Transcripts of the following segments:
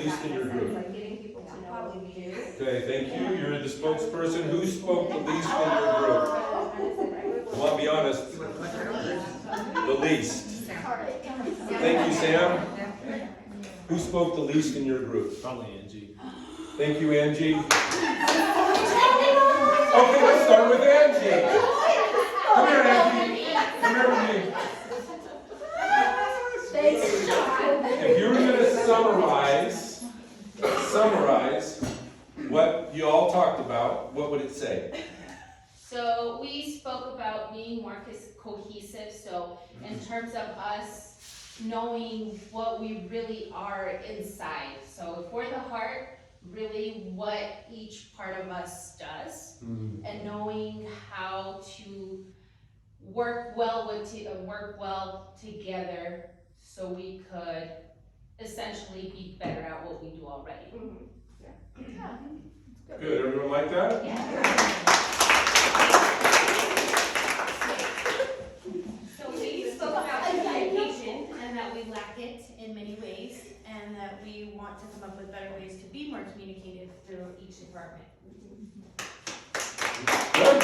least in your group? Like getting people to know what we do. Okay, thank you. You're the spokesperson. Who spoke the least in your group? I want to be honest. The least. Thank you, Sam. Who spoke the least in your group? Probably Angie. Thank you, Angie. Okay, let's start with Angie. Come here, Angie. Come here with me. If you were going to summarize what you all talked about, what would it say? So we spoke about being more cohesive, so in terms of us knowing what we really are inside. So for the heart, really what each part of us does, and knowing how to work well together so we could essentially be better at what we do already. Yeah. Good, everyone like that? So we spoke about communication and that we lack it in many ways and that we want to come up with better ways to be more communicative through each department. Good.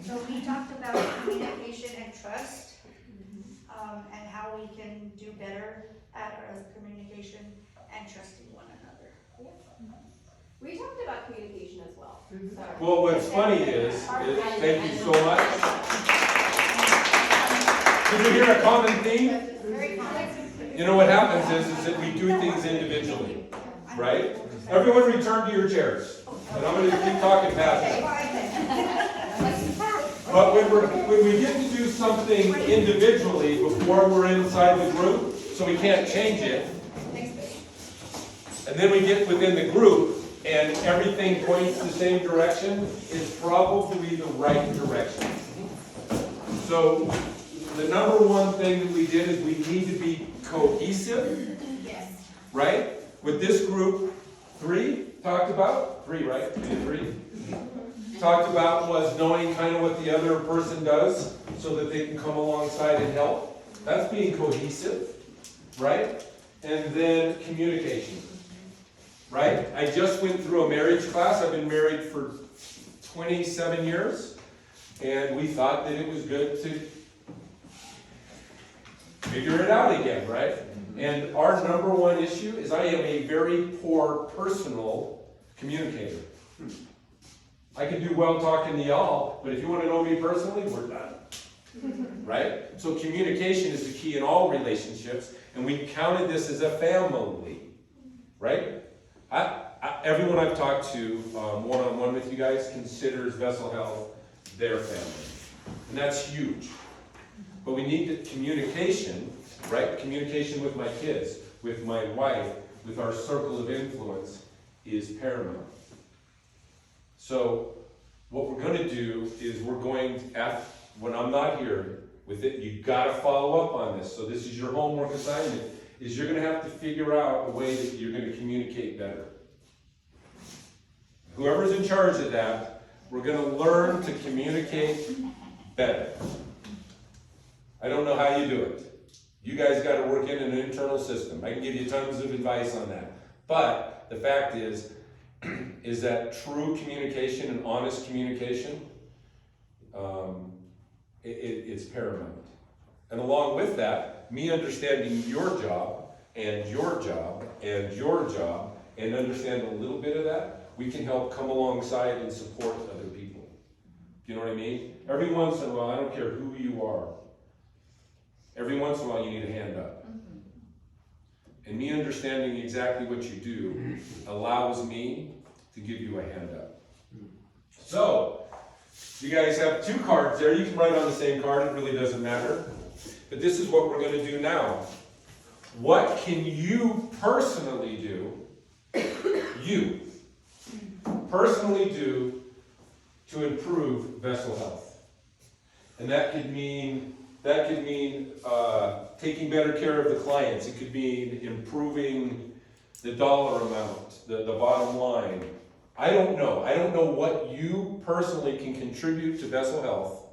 So we talked about communication and trust, and how we can do better at our communication and trusting one another. We talked about communication as well. So. Well, what's funny is thank you so much. Did you hear a common theme? Very common. You know what happens is that we do things individually, right? Everyone return to your chairs. And I'm going to keep talking past it. But when we get to do something individually before we're inside the group, so we can't change it, and then we get within the group and everything points the same direction, it's probably the right direction. So the number one thing that we did is we need to be cohesive, right? With this group, three, right? Three. Talked about was knowing kind of what the other person does so that they can come alongside and help. That's being cohesive, right? And then communication, right? I just went through a marriage class. I've been married for 27 years, and we thought that it was good to figure it out again, right? And our number one issue is I am a very poor personal communicator. I can do well talking to y'all, but if you want to know me personally, we're done. Right? So communication is the key in all relationships, and we counted this as a family. Right? Everyone I've talked to one-on-one with you guys considers Vessel Health their family. And that's huge. But we need the communication, right? Communication with my kids, with my wife, with our circle of influence is paramount. So what we're going to do is we're going to, when I'm not here with it, you've got to follow up on this. So this is your homework assignment, is you're going to have to figure out a way that you're going to communicate better. Whoever's in charge of that, we're going to learn to communicate better. I don't know how you do it. You guys got to work in an internal system. I can give you tons of advice on that. But the fact is that true communication and honest communication, it's paramount. And along with that, me understanding your job, and your job, and your job, and understand a little bit of that, we can help come alongside and support other people. Do you know what I mean? Every once in a while, I don't care who you are, every once in a while you need a hand up. And me understanding exactly what you do allows me to give you a hand up. So, you guys have two cards there. You can write on the same card, it really doesn't matter. But this is what we're going to do now. What can you personally do, you personally do to improve vessel health? And that could mean taking better care of the clients. It could mean improving the dollar amount, the bottom line. I don't know. I don't know what you personally can contribute to Vessel Health,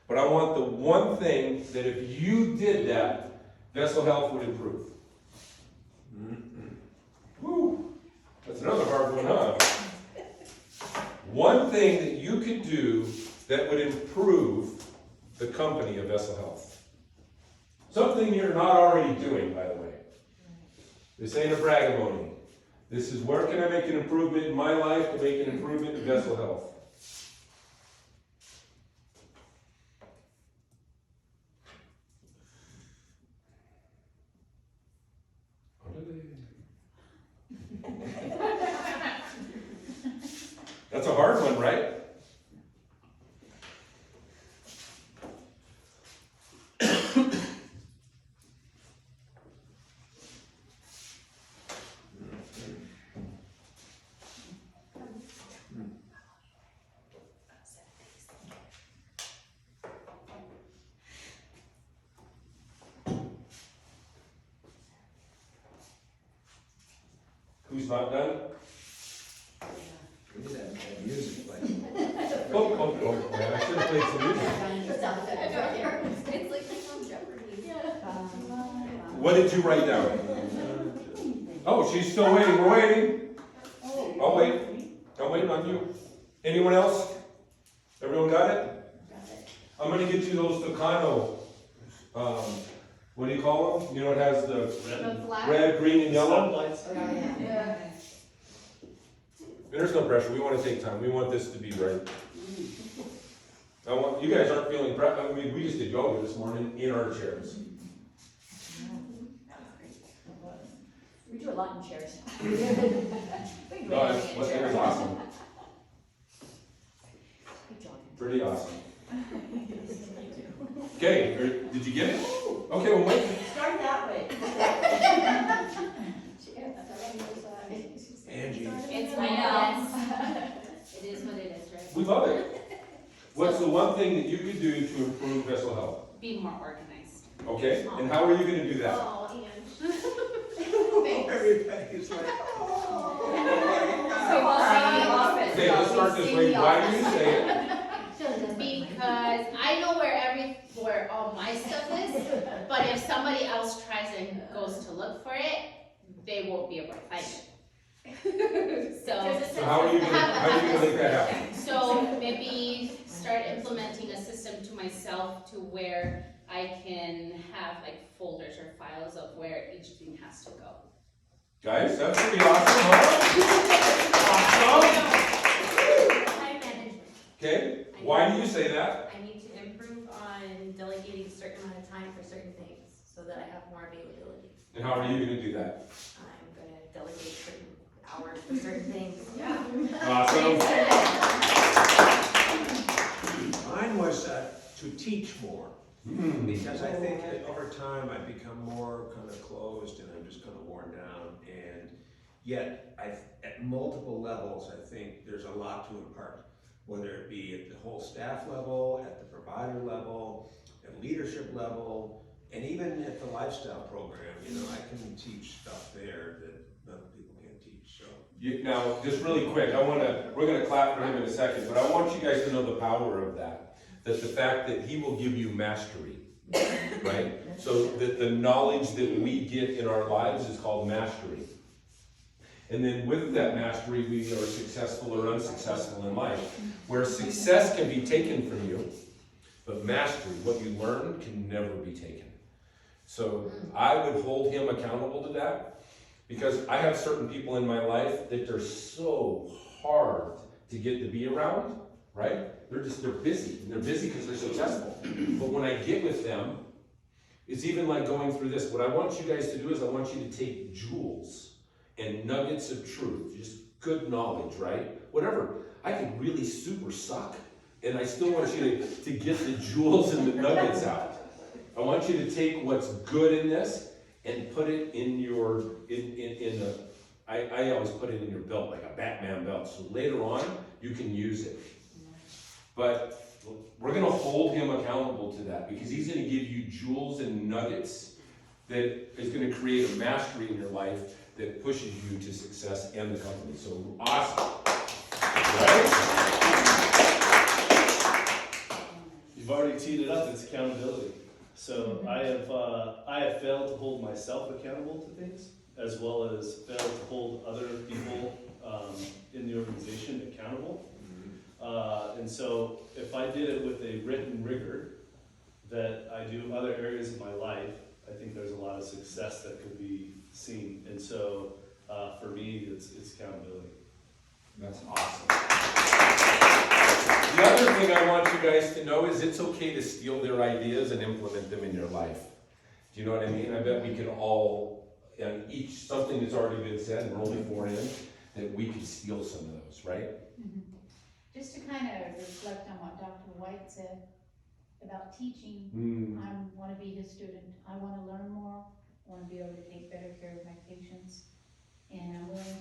but I want the one thing that if you did that, Vessel Health would improve. Woo! That's another hard one, huh? One thing that you could do that would improve the company of Vessel Health. Something you're not already doing, by the way. This ain't a bragamony. This is where can I make an improvement in my life to make an improvement in Vessel Health. That's a hard one, right? Who's not done? We need that music playing. Oh, man, I should have played some music. It's like from Jeopardy. What did you write down? Oh, she's still waiting, we're waiting. I'll wait. I'm waiting on you. Anyone else? Everyone got it? I'm gonna get you those Tucano, what do you call them? You know, it has the red, green, and yellow. Yeah. There's no pressure, we wanna take time, we want this to be right. You guys aren't feeling I mean, we just did yoga this morning in our chairs. We do a lot in chairs. No, that was awesome, pretty awesome. Okay, did you get it? Okay, well, wait. Start that way. Angie. It's, I know. It is what it is, right? We love it. What's the one thing that you could do to improve Vessel Health? Be more organized. Okay, and how are you gonna do that? Oh, Ian. Everybody's like, Okay, let's start this way, why do you say it? Because I know where all my stuff is, but if somebody else tries and goes to look for it, they won't be able to find it. So how are you gonna make that happen? So maybe start implementing a system to myself to where I can have like folders or files of where each thing has to go. Guys, that's pretty awesome, huh? Awesome! Time management. Okay, why do you say that? I need to improve on delegating a certain amount of time for certain things so that I have more availability. And how are you gonna do that? I'm gonna delegate certain hours for certain things. Yeah. Awesome. mine was to teach more. Because I think that over time I've become more kind of closed and I'm just kind of worn down. And yet, at multiple levels, I think there's a lot to impart. Whether it be at the whole staff level, at the provider level, at leadership level, and even at the lifestyle program. You know, I can teach stuff there that other people can't teach. So. Now, just really quick, we're gonna clap for him in a second, but I want you guys to know the power of that. That the fact that he will give you mastery, right? So that the knowledge that we get in our lives is called mastery. And then with that mastery, we are successful or unsuccessful in life. Where success can be taken from you, but mastery, what you learn, can never be taken. So I would hold him accountable to that, because I have certain people in my life that they're so hard to get to be around, right? They're busy, and they're busy because they're successful. But when I get with them, it's even like going through this. What I want you guys to do is I want you to take jewels and nuggets of truth, just good knowledge, right? Whatever. I could really super suck, and I still want you to get the jewels and the nuggets out. I want you to take what's good in this and put it in your, I always put it in your belt, like a Batman belt, so later on, you can use it. But we're gonna hold him accountable to that, because he's gonna give you jewels and nuggets that is gonna create a mastery in your life that pushes you to success and the company. So awesome. Right? You've already teed it up, it's accountability. So I have failed to hold myself accountable to things, as well as failed to hold other people in the organization accountable. And so if I did it with a written rigor that I do other areas of my life, I think there's a lot of success that could be seen. And so for me, it's accountability. That's awesome. The other thing I want you guys to know is it's okay to steal their ideas and implement them in your life. Do you know what I mean? I bet we could all, and each, something that's already been said, and we're only 4 in, that we could steal some of those, right? Just to kind of reflect on what Dr. White said about teaching, I want to be his student. I want to learn more. I want to be able to take better care of my patients. And I'm willing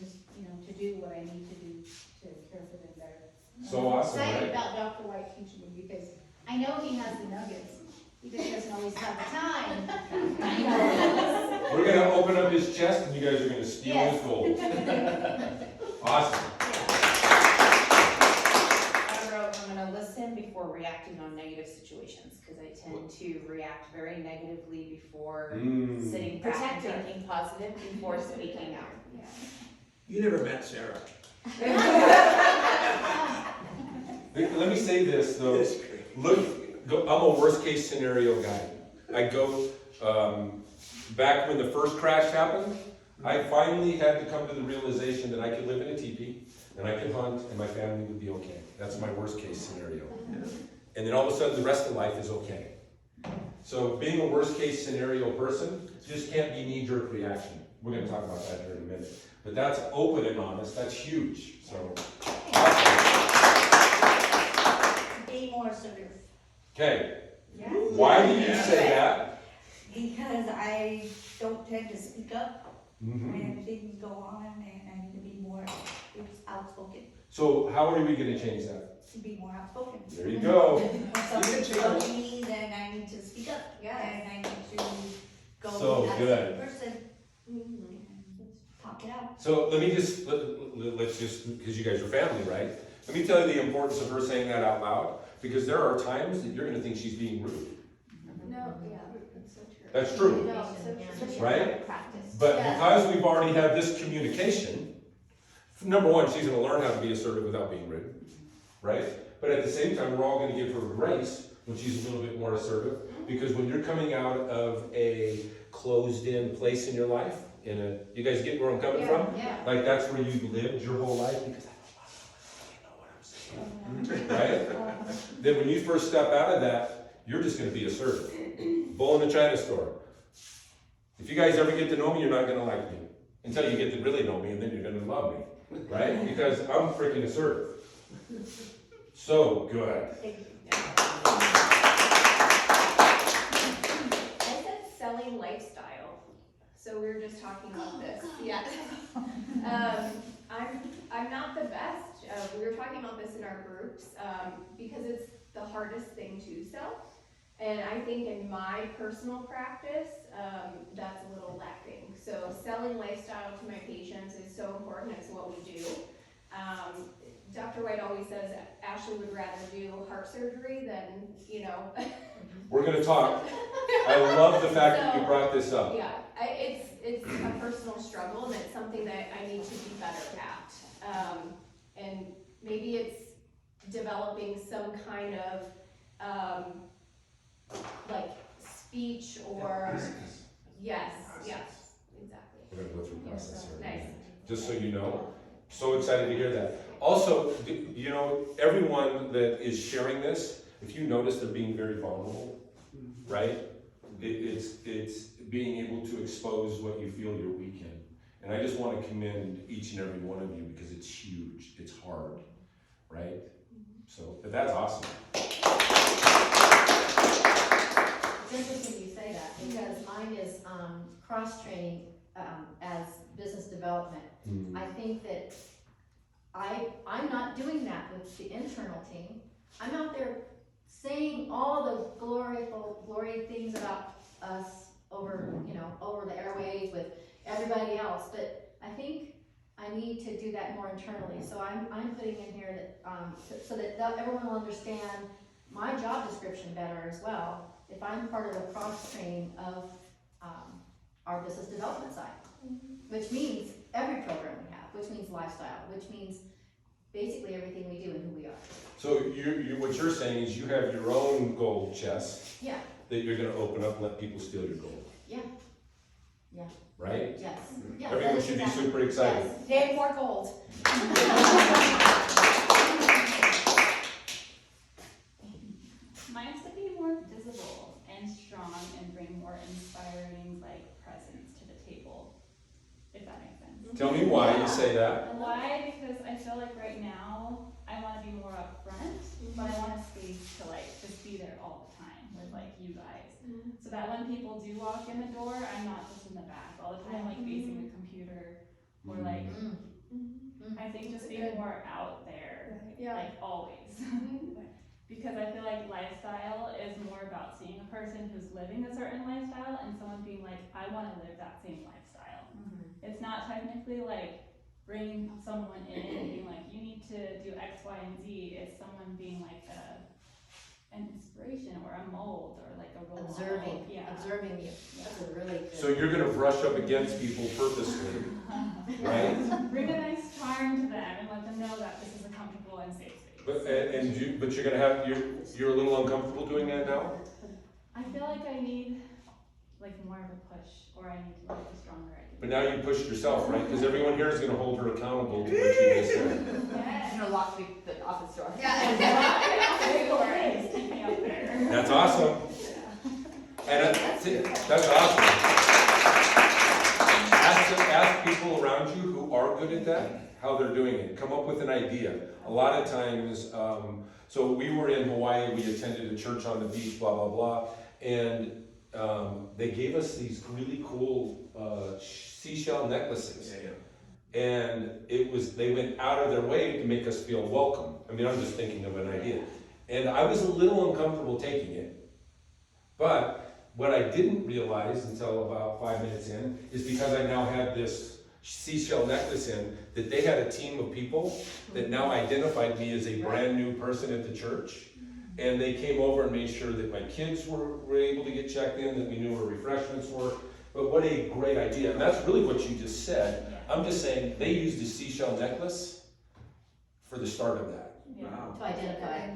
to do what I need to do to care for them better. So awesome, I'm excited right? about Dr. White teaching me because I know he has the nuggets. He just doesn't always have the time. I know. We're gonna open up his chest and you guys are gonna steal his gold. Awesome. I wrote, I'm gonna listen before reacting on negative situations, because I tend to react very negatively before sitting back and Protector. thinking positive before speaking out. You never met Sarah. Let me say this though. I'm a worst case scenario guy. I go, back when the first crash happened, I finally had to come to the realization that I could live in a teepee, and I could hunt, and my family would be okay. That's my worst case scenario. And then all of a sudden, the rest of life is okay. So being a worst case scenario person just can't be knee-jerk reaction. We're gonna talk about that here in a minute. But that's open and honest, that's huge, so. Be more assertive. Okay, why do you say that? Because I don't tend to speak up Mhm. when things go on, and I need to be more outspoken. So how are we gonna change that? To be more outspoken. There you go. When something's bugging me, then I need to speak up. Yes. And I need to go So as good. a person and talk it out. So let me just, let's just, because you guys are family, right? Let me tell you the importance of her saying that out loud, because there are times that you're gonna think she's being rude. No, yeah, that's so true. That's true. No, it's so true. Right? Practice. But Yeah. because we've already had this communication, number one, she's gonna learn how to be assertive without being rude, right? But at the same time, we're all gonna give her grace when she's a little bit more assertive, because when you're coming out of a closed-in place in your life, you guys get where I'm coming from? Yeah. Like that's where you've lived your whole life, because you know what I'm saying, right? Then when you first step out of that, you're just gonna be assertive. Bull in the China store. If you guys ever get to know me, you're not gonna like me. Until you get to really know me, and then you're gonna love me, right? Because I'm freaking assertive. So good. I said selling lifestyle. So we were just talking about this. Yeah. I'm not the best. We were talking about this in our groups because it's the hardest thing to sell. And I think in my personal practice, that's a little lacking. So selling lifestyle to my patients is so important. It's what we do. Dr. White always says Ashley would rather do heart surgery than, We're gonna talk. I love the fact that you brought this up. Yeah, it's a personal struggle, and it's something that I need to be better at. And maybe it's developing some kind of like speech or yes, exactly. We're gonna go through the process here. Nice. Just so you know. So excited to hear that. Also, everyone that is sharing this, if you notice they're being very vulnerable, right? It's being able to expose what you feel you're weak in. And I just want to commend each and every one of you because it's huge, it's hard, right? So, but that's awesome. It's interesting you say that because mine is cross-training as business development. I think that I'm not doing that with the internal team. I'm out there saying all the glory things about us over the airwaves with everybody else. But I think I need to do that more internally, so I'm putting in here that, so that everyone will understand my job description better as well, if I'm part of the cross training of, our business development side. Which means every program we have, which means lifestyle, which means basically everything we do and who we are. So what you're saying is you have your own gold chest Yeah, that you're gonna open up and let people steal your gold, yeah, yeah, right? yes. Yeah, Everyone that is should be exactly- super excited. yes. They have more gold. Mine's to be more visible and strong and bring more inspiring presence to the table, if that makes sense. Tell me why you say that. Why? Because I feel like right now I want to be more upfront, but I want a space to just be there all the time with you guys, so that when people do walk in the door, I'm not just in the back all the time facing the computer or I think just being more out there, always. Because I feel like lifestyle is more about seeing a person who's living a certain lifestyle and someone being I want to live that same lifestyle. It's not technically bringing someone in and being you need to do X, Y, and Z. It's someone being an inspiration or a mold or a role Observing, model. Yeah. observing you, that's a really good. So you're gonna brush up against people purposely, right? Bring a nice charm to them and let them know that this is a comfortable and safe space. But you're gonna have, you're a little uncomfortable doing that now? I feel like I need more of a push, or I need to be stronger at it. But now you pushed yourself, right? Because everyone here is gonna hold her accountable to what she just said. Yes. I'm gonna lock the office door. Keep me up there. That's awesome. And that's awesome. Ask people around you who are good at that, how they're doing it. Come up with an idea. A lot of times, so we were in Hawaii, we attended a church on the beach, blah, blah, blah. And they gave us these really cool seashell necklaces. And they went out of their way to make us feel welcome. I mean, I'm just thinking of an idea. And I was a little uncomfortable taking it. But what I didn't realize until about 5 minutes in is because I now had this seashell necklace in, that they had a team of people that now identified me as a brand new person at the church. And they came over and made sure that my kids were able to get checked in, that we knew where refreshments were. But what a great idea. And that's really what you just said. I'm just saying they used a seashell necklace for the start of that. To identify,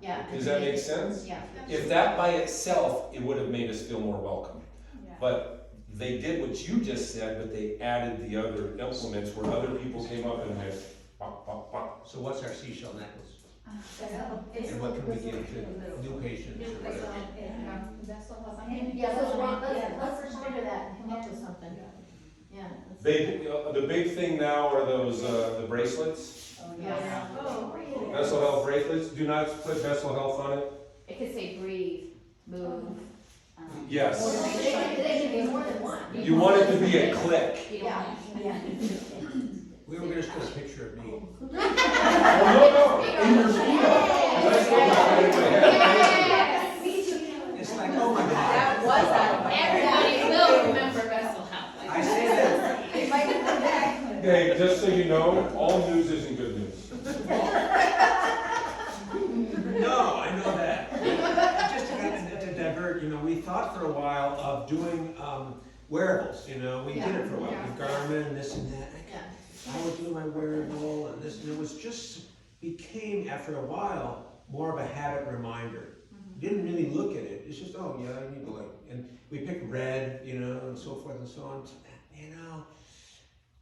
yeah. Does that make sense? Yeah. If that by itself, it would have made us feel more welcome. Yeah. But they did what you just said, but they added the other implements where other people came up and went, pop, pop, pop. So what's our seashell necklace? It's- And what can we give to new patients or whatever? Yeah, let's respond to that and come up with something. Yeah. The big thing now are those, the bracelets, Yeah. vessel health bracelets. Do not put vessel health on it. It could say breathe, move. Yes. They can be more than one. You want it to be a click. Yeah. We were gonna put a picture of me. Oh, no, in your speedo. 'Cause I still got it in my head. It's like, oh my God. That was everybody will remember Vessel Health. I say that. Okay, just so you know, all news isn't good news. No, I know that. Just to divert, we thought for a while of doing wearables, we did it for a while, with Garmin, this and that. I would do my wearable and this, and it was just became, after a while, more of a habit reminder. Didn't really look at it, it's just, oh yeah, I need to and we picked red, and so forth and so on.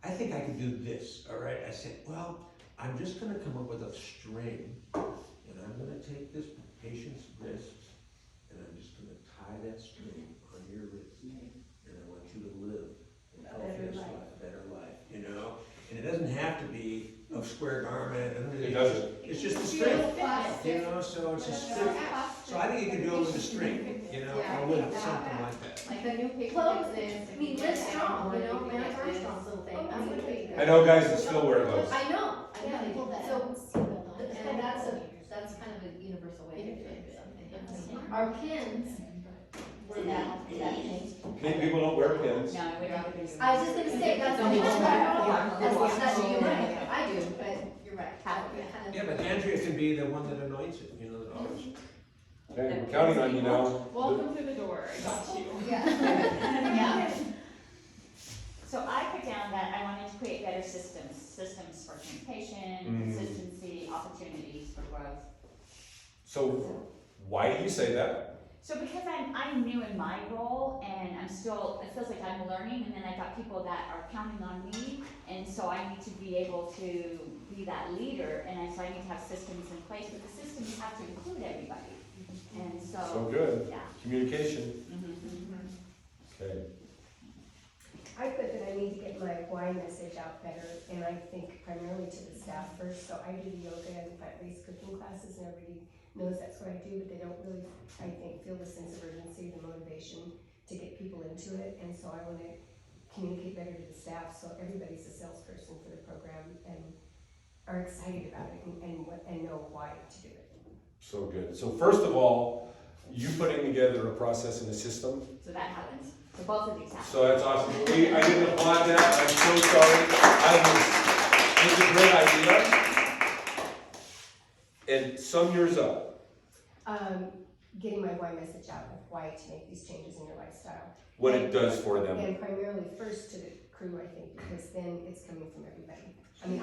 I think I could do this, all right? I said, well, I'm just gonna come up with a string, and I'm gonna take this patient's wrist, and I'm just gonna tie that string on your wrist, and I want you to live a healthier life, a better life, And it doesn't have to be a square garment, It doesn't. it's just a string, so it's a string. So I think you can do it with a string, or with something like that. Like the new paper. I mean, Live Strong, Lance Armstrong's little thing. That's what we- I know guys that still wear those. I know. And that's kind of a universal way to do it. Our pins were that thing. Many people don't wear pins. No, we don't have to do I was just gonna say, that's what you I do, but you're right. Yeah, but Andrea can be the one that anoints it, you know, that always. Okay, we're counting on you now. Welcome through the door, I got you. Yeah. So I put down that I wanted to create better systems for communication, consistency, opportunities for growth. So why do you say that? So because I'm new in my role and I'm still, it feels like I'm learning, and then I got people that are counting on me, and so I need to be able to be that leader, and so I need to have systems in place, but the systems have to include everybody. And So good. yeah. Communication. Okay. I put that I need to get my why message out better, and I think primarily to the staff first. So I do the yoga and plant-based cooking classes, and everybody knows that's what I do, but they don't really, I think, feel the sense of urgency, the motivation to get people into it. And so I want to communicate better to the staff, so everybody's a salesperson for the program and are excited about it and know why to do it. So good. So first of all, you putting together a process and a system. So that happens. So both of these happen. So that's awesome. I didn't applaud that. I'm so sorry. It's a great idea. And sum yours up. Getting my why message out of why to make these changes in your lifestyle. What it does for them. And primarily first to the crew, I think, because then it's coming from everybody. I mean,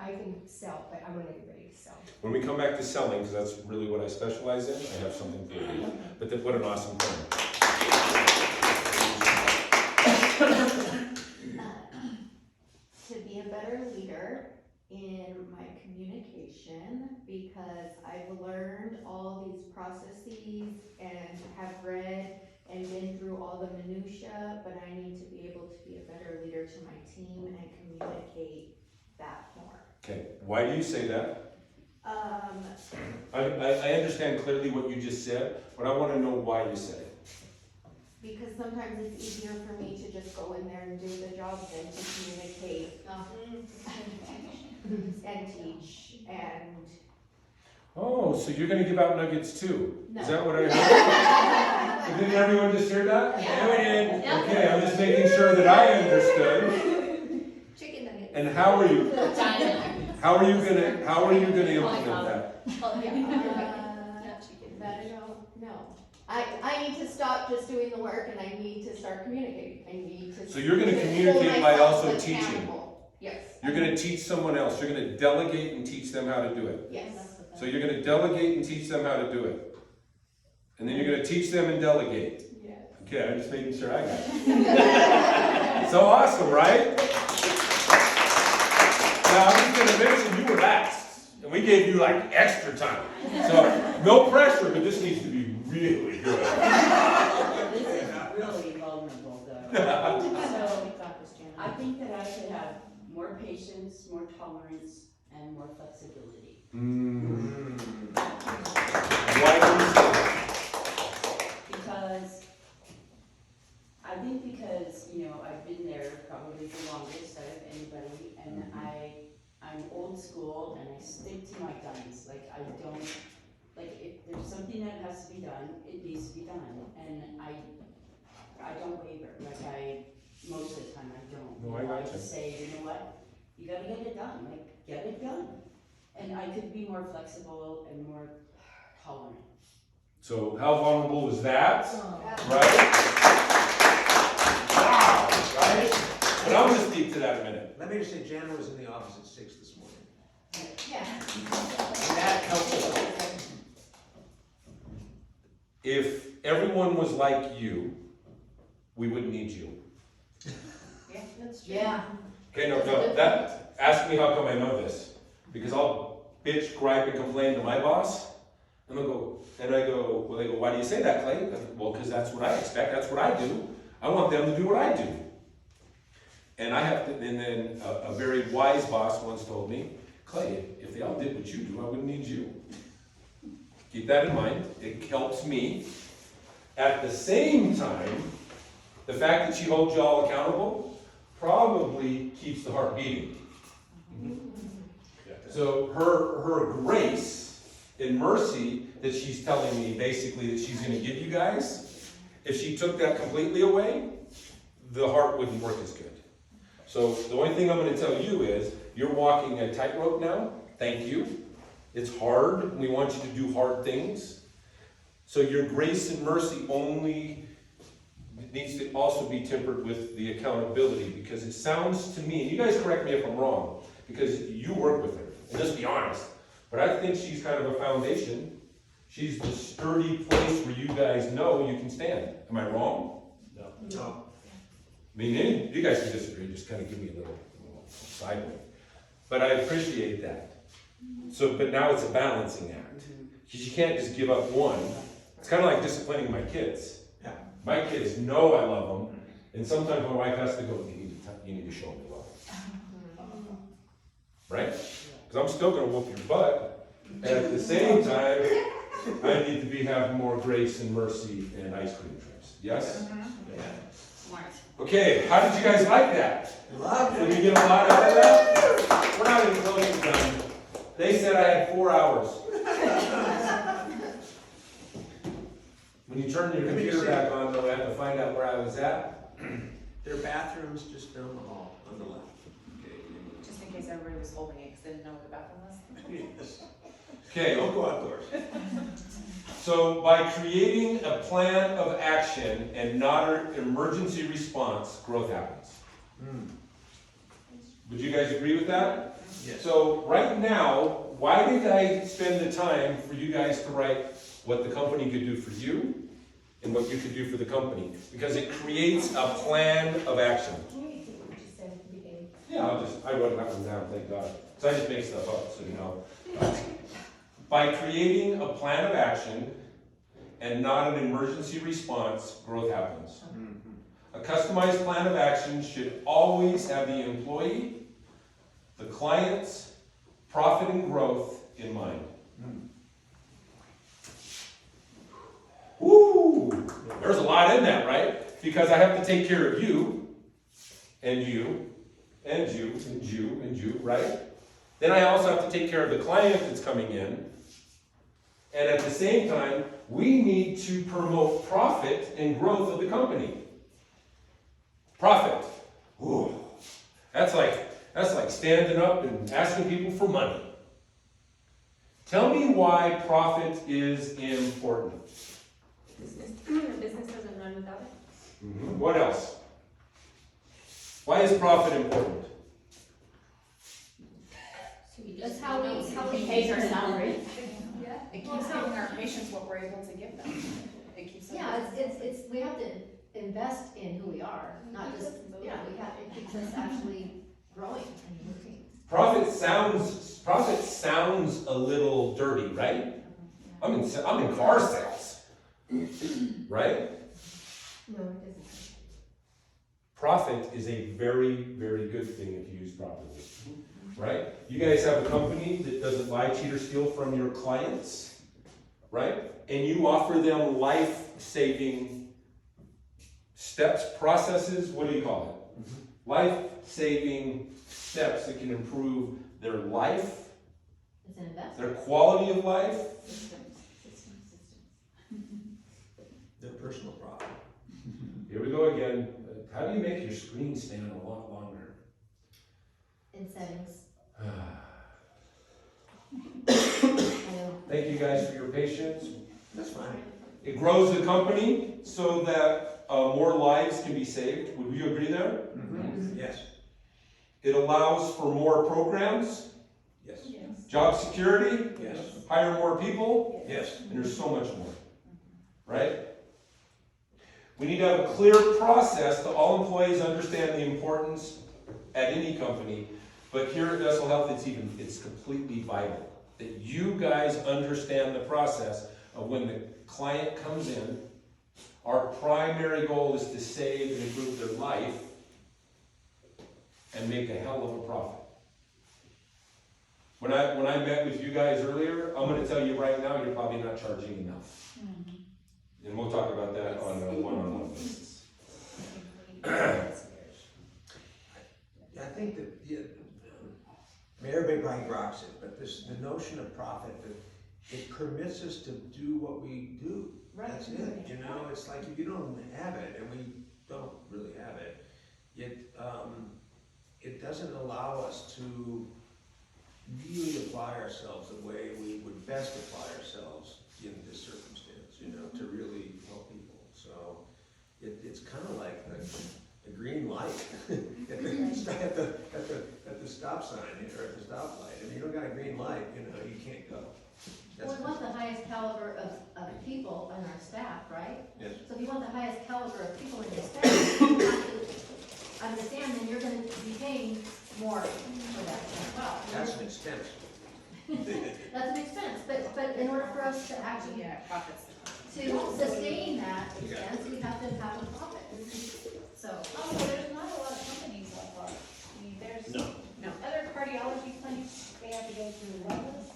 I can sell, but I want everybody to sell. When we come back to selling, because that's really what I specialize in, I have something for you. But what an awesome thing. To be a better leader in my communication, because I've learned all these processes and have read and been through all the minutia, but I need to be able to be a better leader to my team and communicate that more. Okay, why do you say that? I understand clearly what you just said, but I want to know why you said it. Because sometimes it's easier for me to just go in there and do the job than to communicate and teach and. Oh, so you're going to give out nuggets too? No. Is that what I heard? Didn't everyone just hear that? Yeah. We did. Okay, I'm just making sure that I understood. Chicken nuggets. And how are you gonna implement that? Oh, yeah. Not chicken. That I don't know. I need to stop just doing the work, and I need to start communicating. I need to. So you're gonna to communicate hold by myself also teaching. accountable. Yes. You're gonna teach someone else. You're gonna delegate and teach them how to do it. Yes. So you're gonna delegate and teach them how to do it. And then you're gonna teach them and delegate. Yes. Okay, I'm just making sure I got it. So awesome, right? Now, I'm just gonna mention you were asked, and we gave you like extra time. So, no pressure, but this needs to be really good. This is really vulnerable though. So, I think that I should have more patience, more tolerance, and more flexibility. Why do you say that? Because, I think because, you know, I've been there probably the longest out of anybody, and I'm old school, and I stick to my guns. Like, I don't, like, if there's something that has to be done, it needs to be done, and I don't waver. Like, most of the time, I don't. No, I You know, gotcha. just say, you know what, you gotta get it done, like, get it done. And I could be more flexible and more tolerant. So, how vulnerable was that? Right? Wow, right? But I'm gonna speak to that in a minute. Let me just say, Jana was in the office at 6 this morning. Yeah. And that helped us all. If everyone was like you, we wouldn't need you. Yeah, that's true. Yeah. Okay, no, ask me how come I know this. Because I'll bitch, gripe, and complain to my boss, and they'll go, they go, why do you say that, Clay? Well, because that's what I expect, that's what I do. I want them to do what I do. And then a very wise boss once told me, Clay, if they all did what you do, I wouldn't need you. Keep that in mind, it helps me. At the same time, the fact that she holds you all accountable probably keeps the heart beating. So her grace and mercy that she's telling me basically that she's going to give you guys, if she took that completely away, the heart wouldn't work as good. So the only thing I'm gonna tell you is, you're walking a tightrope now, thank you. It's hard, we want you to do hard things. So your grace and mercy only needs to also be tempered with the accountability, because it sounds to me, and you guys correct me if I'm wrong, because you work with her, and just be honest, but I think she's kind of a foundation. She's the sturdy place where you guys know you can stand. Am I wrong? No. No. I mean, you guys can disagree, just kind of give me a little sideway. But I appreciate that. So, but now it's a balancing act. Because you can't just give up one. It's kind of like disciplining my kids. Yeah. My kids know I love them, and sometimes my wife has to go, you need to show me love. Right? Because I'm still going to whoop your butt, and at the same time, I need to have more grace and mercy and ice cream trips. Yes? Yeah. Smart. Okay, how did you guys like that? Loved Did it. we get a lot out of that? We're not even close to done. They said I had 4 hours. When you turn your computer back on, though, I have to find out where I was at. There are bathrooms just down the hall on the left. Just in case everybody was holding it because they didn't know what the bathroom was. Yes. Okay, Don't go outdoors. so by creating a plan of action and not an emergency response, growth happens. Would you guys agree with that? Yes. So right now, why did I spend the time for you guys to write what the company could do for you and what you could do for the company? Because it creates a plan of action. Can you repeat what you said at the beginning? Yeah, I wrote that one down, thank God. So I just make stuff up, so you know. By creating a plan of action and not an emergency response, growth happens. A customized plan of action should always have the employee, the client's profit and growth in mind. Woo! There's a lot in that, right? Because I have to take care of you, and you, and you, and you, and you, right? Then I also have to take care of the client that's coming in. And at the same time, we need to promote profit and growth of the company. Profit. Ooh. That's like standing up and asking people for money. Tell me why profit is important. The business doesn't run without it. What else? Why is profit important? That's how we Pays our salary. Yeah. It keeps giving our patients what we're able to give them. It keeps them. Yeah, it's, we have to invest in who we are, not just, yeah, it keeps us actually growing and working. Profit sounds a little dirty, right? I'm in car sales, right? No, it doesn't. Profit is a very, very good thing if used properly, right? You guys have a company that doesn't lie, cheat, or steal from your clients, right? And you offer them life-saving steps, processes, what do you call it? Life-saving steps that can improve their life, It's an investment. their quality of life. Systems. Their personal profit. Here we go again. How do you make your screen stand a lot longer? In settings. I know. Thank you guys for your patience. That's fine. It grows the company so that more lives can be saved. Would you agree there? Yes. It allows for more programs, Yes. job security, Yes. hire more people, Yes. and there's so much more, right? We need to have a clear process that all employees understand the importance at any company, but here at Vessel Health, it's completely vital that you guys understand the process of when the client comes in. Our primary goal is to save and improve their life and make a hell of a profit. When I met with you guys earlier, I'm going to tell you right now, you're probably not charging enough. And we'll talk about that on a one-on-one basis. I think that, everybody probably grokks it, but the notion of profit, that it permits us to do what we do. Right. That's it, it's like if you don't have it, and we don't really have it, it doesn't allow us to really apply ourselves the way we would best apply ourselves in this circumstance, you know, to really help people. So it's kind of like the green light at the stop sign or at the stoplight. If you don't got a green light, you know, you can't go. Well, we want the highest caliber of people on our staff, right? Yes. So if you want the highest caliber of people in your staff, you have to understand then you're gonna be paying more for that as well. That's an expense. That's an expense, but in order for us to actually, Profits. to sustain that expense, we have to have a profit. So, Also, there's not a lot of companies like ours. I mean, there's No. other cardiology clinics, they have to go through levels,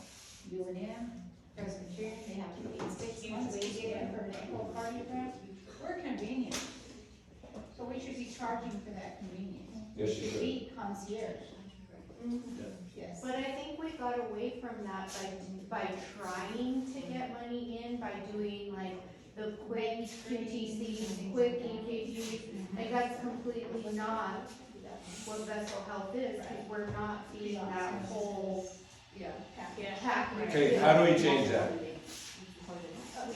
UNM, Presbyterian, they have to wait 6 months to get in for an echocardiogram. We're convenient. So we should be charging for that convenience. Yes, you We should should. be concierge. Yes. But I think we got away from that by trying to get money in, by doing like the quick QTCs, quick EKGs. Like that's completely not what vessel health is, because we're not feeding that whole package. Okay, how do we change that?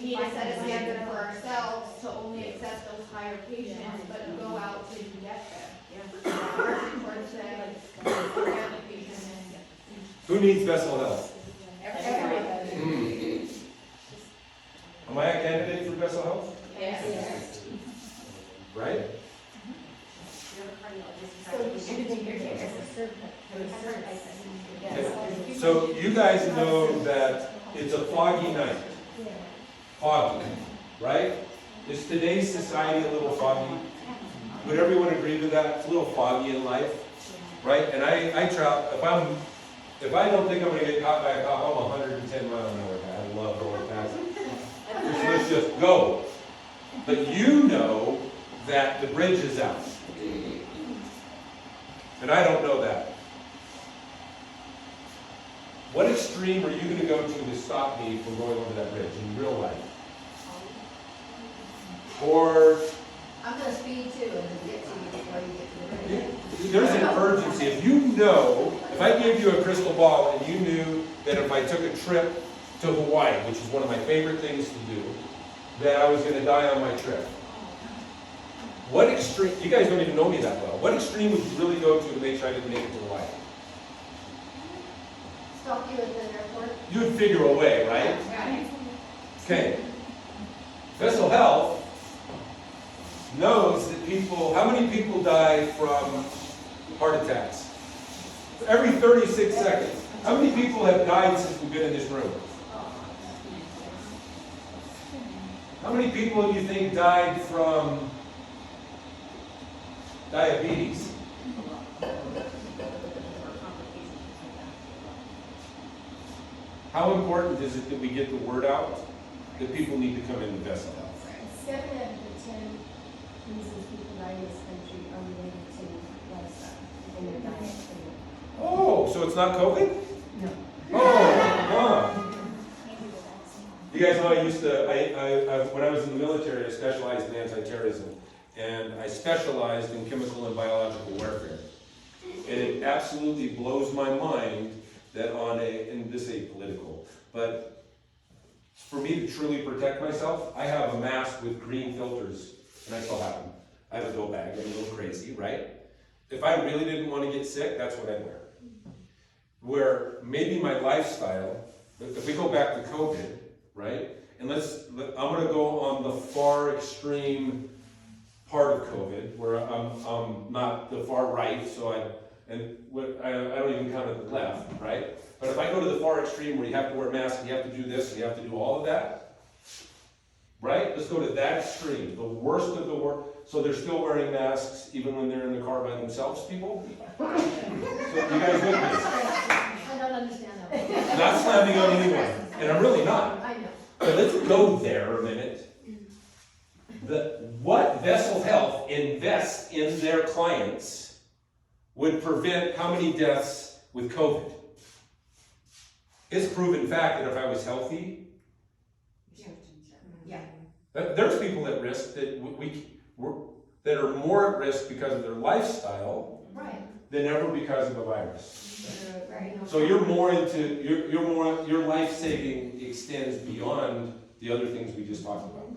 We need to set a standard for ourselves to only accept those higher patients, but go out to get them. Who needs vessel health? Everybody. Am I a candidate for vessel health? Yes. Right? So you guys know that it's a foggy night. Foggy, right? Is today's society a little foggy? Would everyone agree with that? It's a little foggy in life, right? And I try, if I don't think I'm gonna get caught by a cop, I'm 110 miles an hour guy. I love going fast. Let's just go. But you know that the bridge is out. And I don't know that. What extreme are you going to go to stop me from going over that bridge in real life? Or I'm gonna speed too and then get to you before you get to the bridge. there's an urgency. If you know, if I gave you a crystal ball and you knew that if I took a trip to Hawaii, which is one of my favorite things to do, that I was going to die on my trip. What extreme, you guys don't even know me that well, what extreme would you really go to make sure I didn't make it to Hawaii? Stop you at the airport. You would figure a way, right? Right. Okay. Vessel Health knows that people, how many people die from heart attacks? Every 36 seconds. How many people have died since we've been in this room? How many people do you think died from diabetes? How important is it that we get the word out that people need to come into Vessel Health? 7 out of the 10 reasons people die in this country are related to lifestyle and their diet. Oh, so it's not COVID? No. Oh, You guys know I used to, when I was in the military, I specialized in anti-terrorism. And I specialized in chemical and biological warfare. And it absolutely blows my mind that on and this ain't political, but for me to truly protect myself, I have a mask with green filters, and I still have them. I have a go bag, I'm a little crazy, right? If I really didn't want to get sick, that's what I'd wear. Where maybe my lifestyle, if we go back to COVID, right? And I'm gonna go on the far extreme part of COVID, where I'm not the far right, so I don't even count at the left, right? But if I go to the far extreme where you have to wear a mask, and you have to do this, and you have to do all of that, right? Let's go to that extreme, the worst of the worst. So they're still wearing masks even when they're in the car by themselves, people? So you guys with me? I don't understand that. Not slamming on anyone, and I'm really not. I know. But let's go there a minute. What Vessel Health invests in their clients would prevent how many deaths with COVID? It's proven fact that if I was healthy, there's people at risk that that are more at risk because of their lifestyle Right. than ever because of a virus. Right. So you're more into, your life saving extends beyond the other things we just talked about.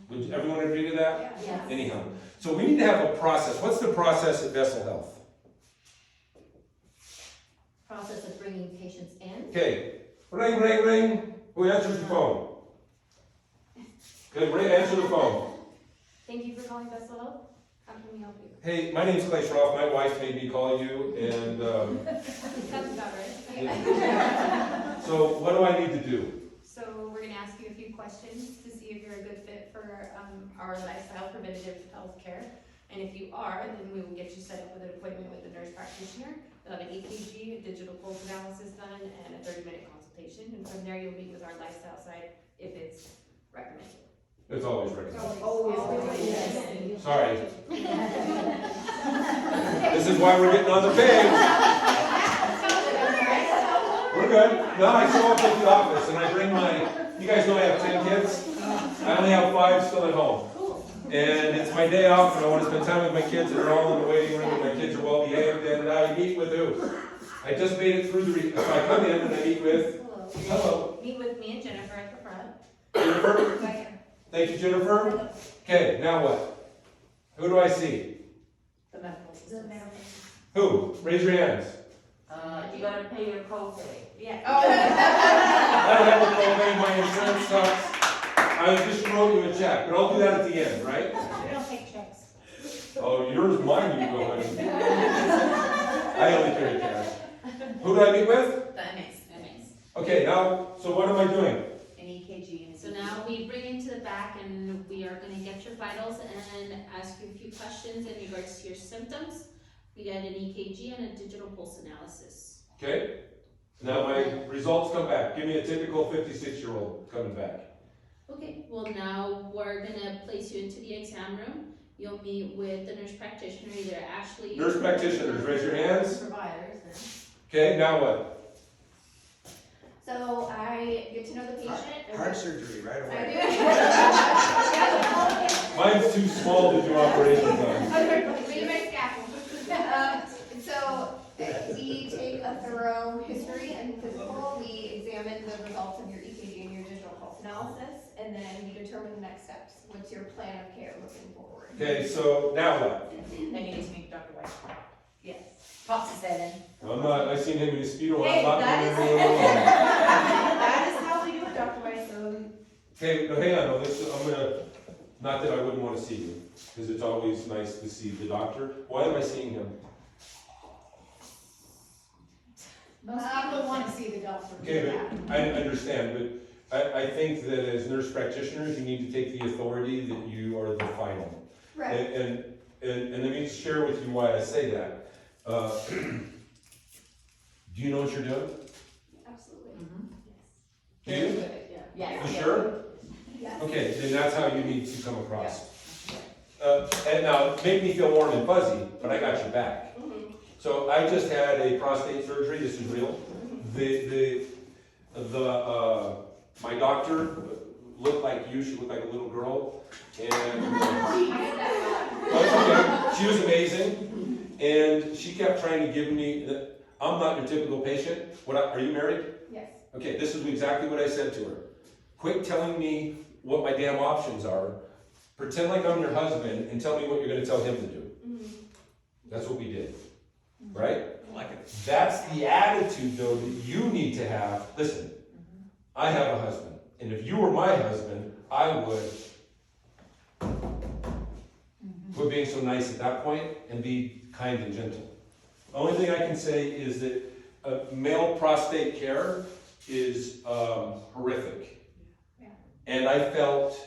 Would everyone agree to that? Yes. Anyhow, so we need to have a process. What's the process at Vessel Health? Process of bringing patients in. Okay, ring, ring, ring. Who answers the phone? Okay, ring, answer the phone. Thank you for calling Vessel Health. How can we help you? Hey, my name's Clay Schroff. My wife made me call you, and Sounds about right. so what do I need to do? So we're gonna ask you a few questions to see if you're a good fit for our lifestyle preventative health care. And if you are, then we will get you set up with an appointment with a nurse practitioner. They'll have an EKG, a digital pulse analysis done, and a 30-minute consultation. And from there, you'll meet with our lifestyle side if it's recommended. It's always recommended. Always. Sorry. This is why we're getting on the page. We're good. No, I show up at the office and I bring my, you guys know I have 10 kids. I only have 5 still at home. And it's my day off and I want to spend time with my kids and they're all in the waiting room and my kids are well behaved and I meet with who? I just made it through so I come in and I meet with, hello. Meet with me and Jennifer at the front. Jennifer? Thank you, Jennifer. Okay, now what? Who do I see? The medical assistant. Who? Raise your hands. You gotta pay your copay. Yeah. I don't have a copay, my insurance sucks. I just wrote you a check, but I'll do that at the end, right? We don't take checks. Oh, yours, mine, you go, honey. I only carry cash. Who do I meet with? The MS. Okay, now, so what am I doing? An EKG and So now we bring you to the back and we are gonna get your vitals and ask you a few questions in regards to your symptoms. We get an EKG and a digital pulse analysis. Okay? Now my results come back. Give me a typical 56-year-old coming back. Okay, well now we're gonna place you into the exam room. You'll meet with the nurse practitioner, either Ashley. Nurse practitioners, raise your hands. Providers. Okay, now what? So I get to know the patient. Heart surgery right away. Mine's too small to do operations on. Read my scaffold. So we take a thorough history and physical. We examine the results of your EKG and your digital pulse analysis, and then we determine the next steps. What's your plan of care moving forward? Okay, so now what? I need to meet Dr. White. Yes. Pops is in. I'm not, I seen him in his speedo. Hey, I'm not that going is- to alone. That is how we do it, Dr. White, so. Okay, no, hang on, no, I'm gonna, not that I wouldn't want to see you, because it's always nice to see the doctor. Why am I seeing him? Most people want to see the doctor. Okay, but I understand, but I think that as nurse practitioners, you need to take the authority that you are the final. Right. And let me share with you why I say that. Do you know what you're doing? Absolutely. Do you? Yes. You sure? Yes. Okay, then that's how you need to come across. And now, make me feel warm and fuzzy, but I got your back. Mhm. So I just had a prostate surgery, this is real. My doctor looked like you, she looked like a little girl, and, well, it's okay, she was amazing, and she kept trying to give me, I'm not your typical patient, are you married? Yes. Okay, this is exactly what I said to her. Quit telling me what my damn options are, pretend like I'm your husband, and tell me what you're gonna tell him to do. Mhm. That's what we did, right? I like it. That's the attitude, though, that you need to have. Listen, I have a husband, and if you were my husband, I would quit being so nice at that point and be kind and gentle. The only thing I can say is that male prostate care is horrific. Yeah. And I felt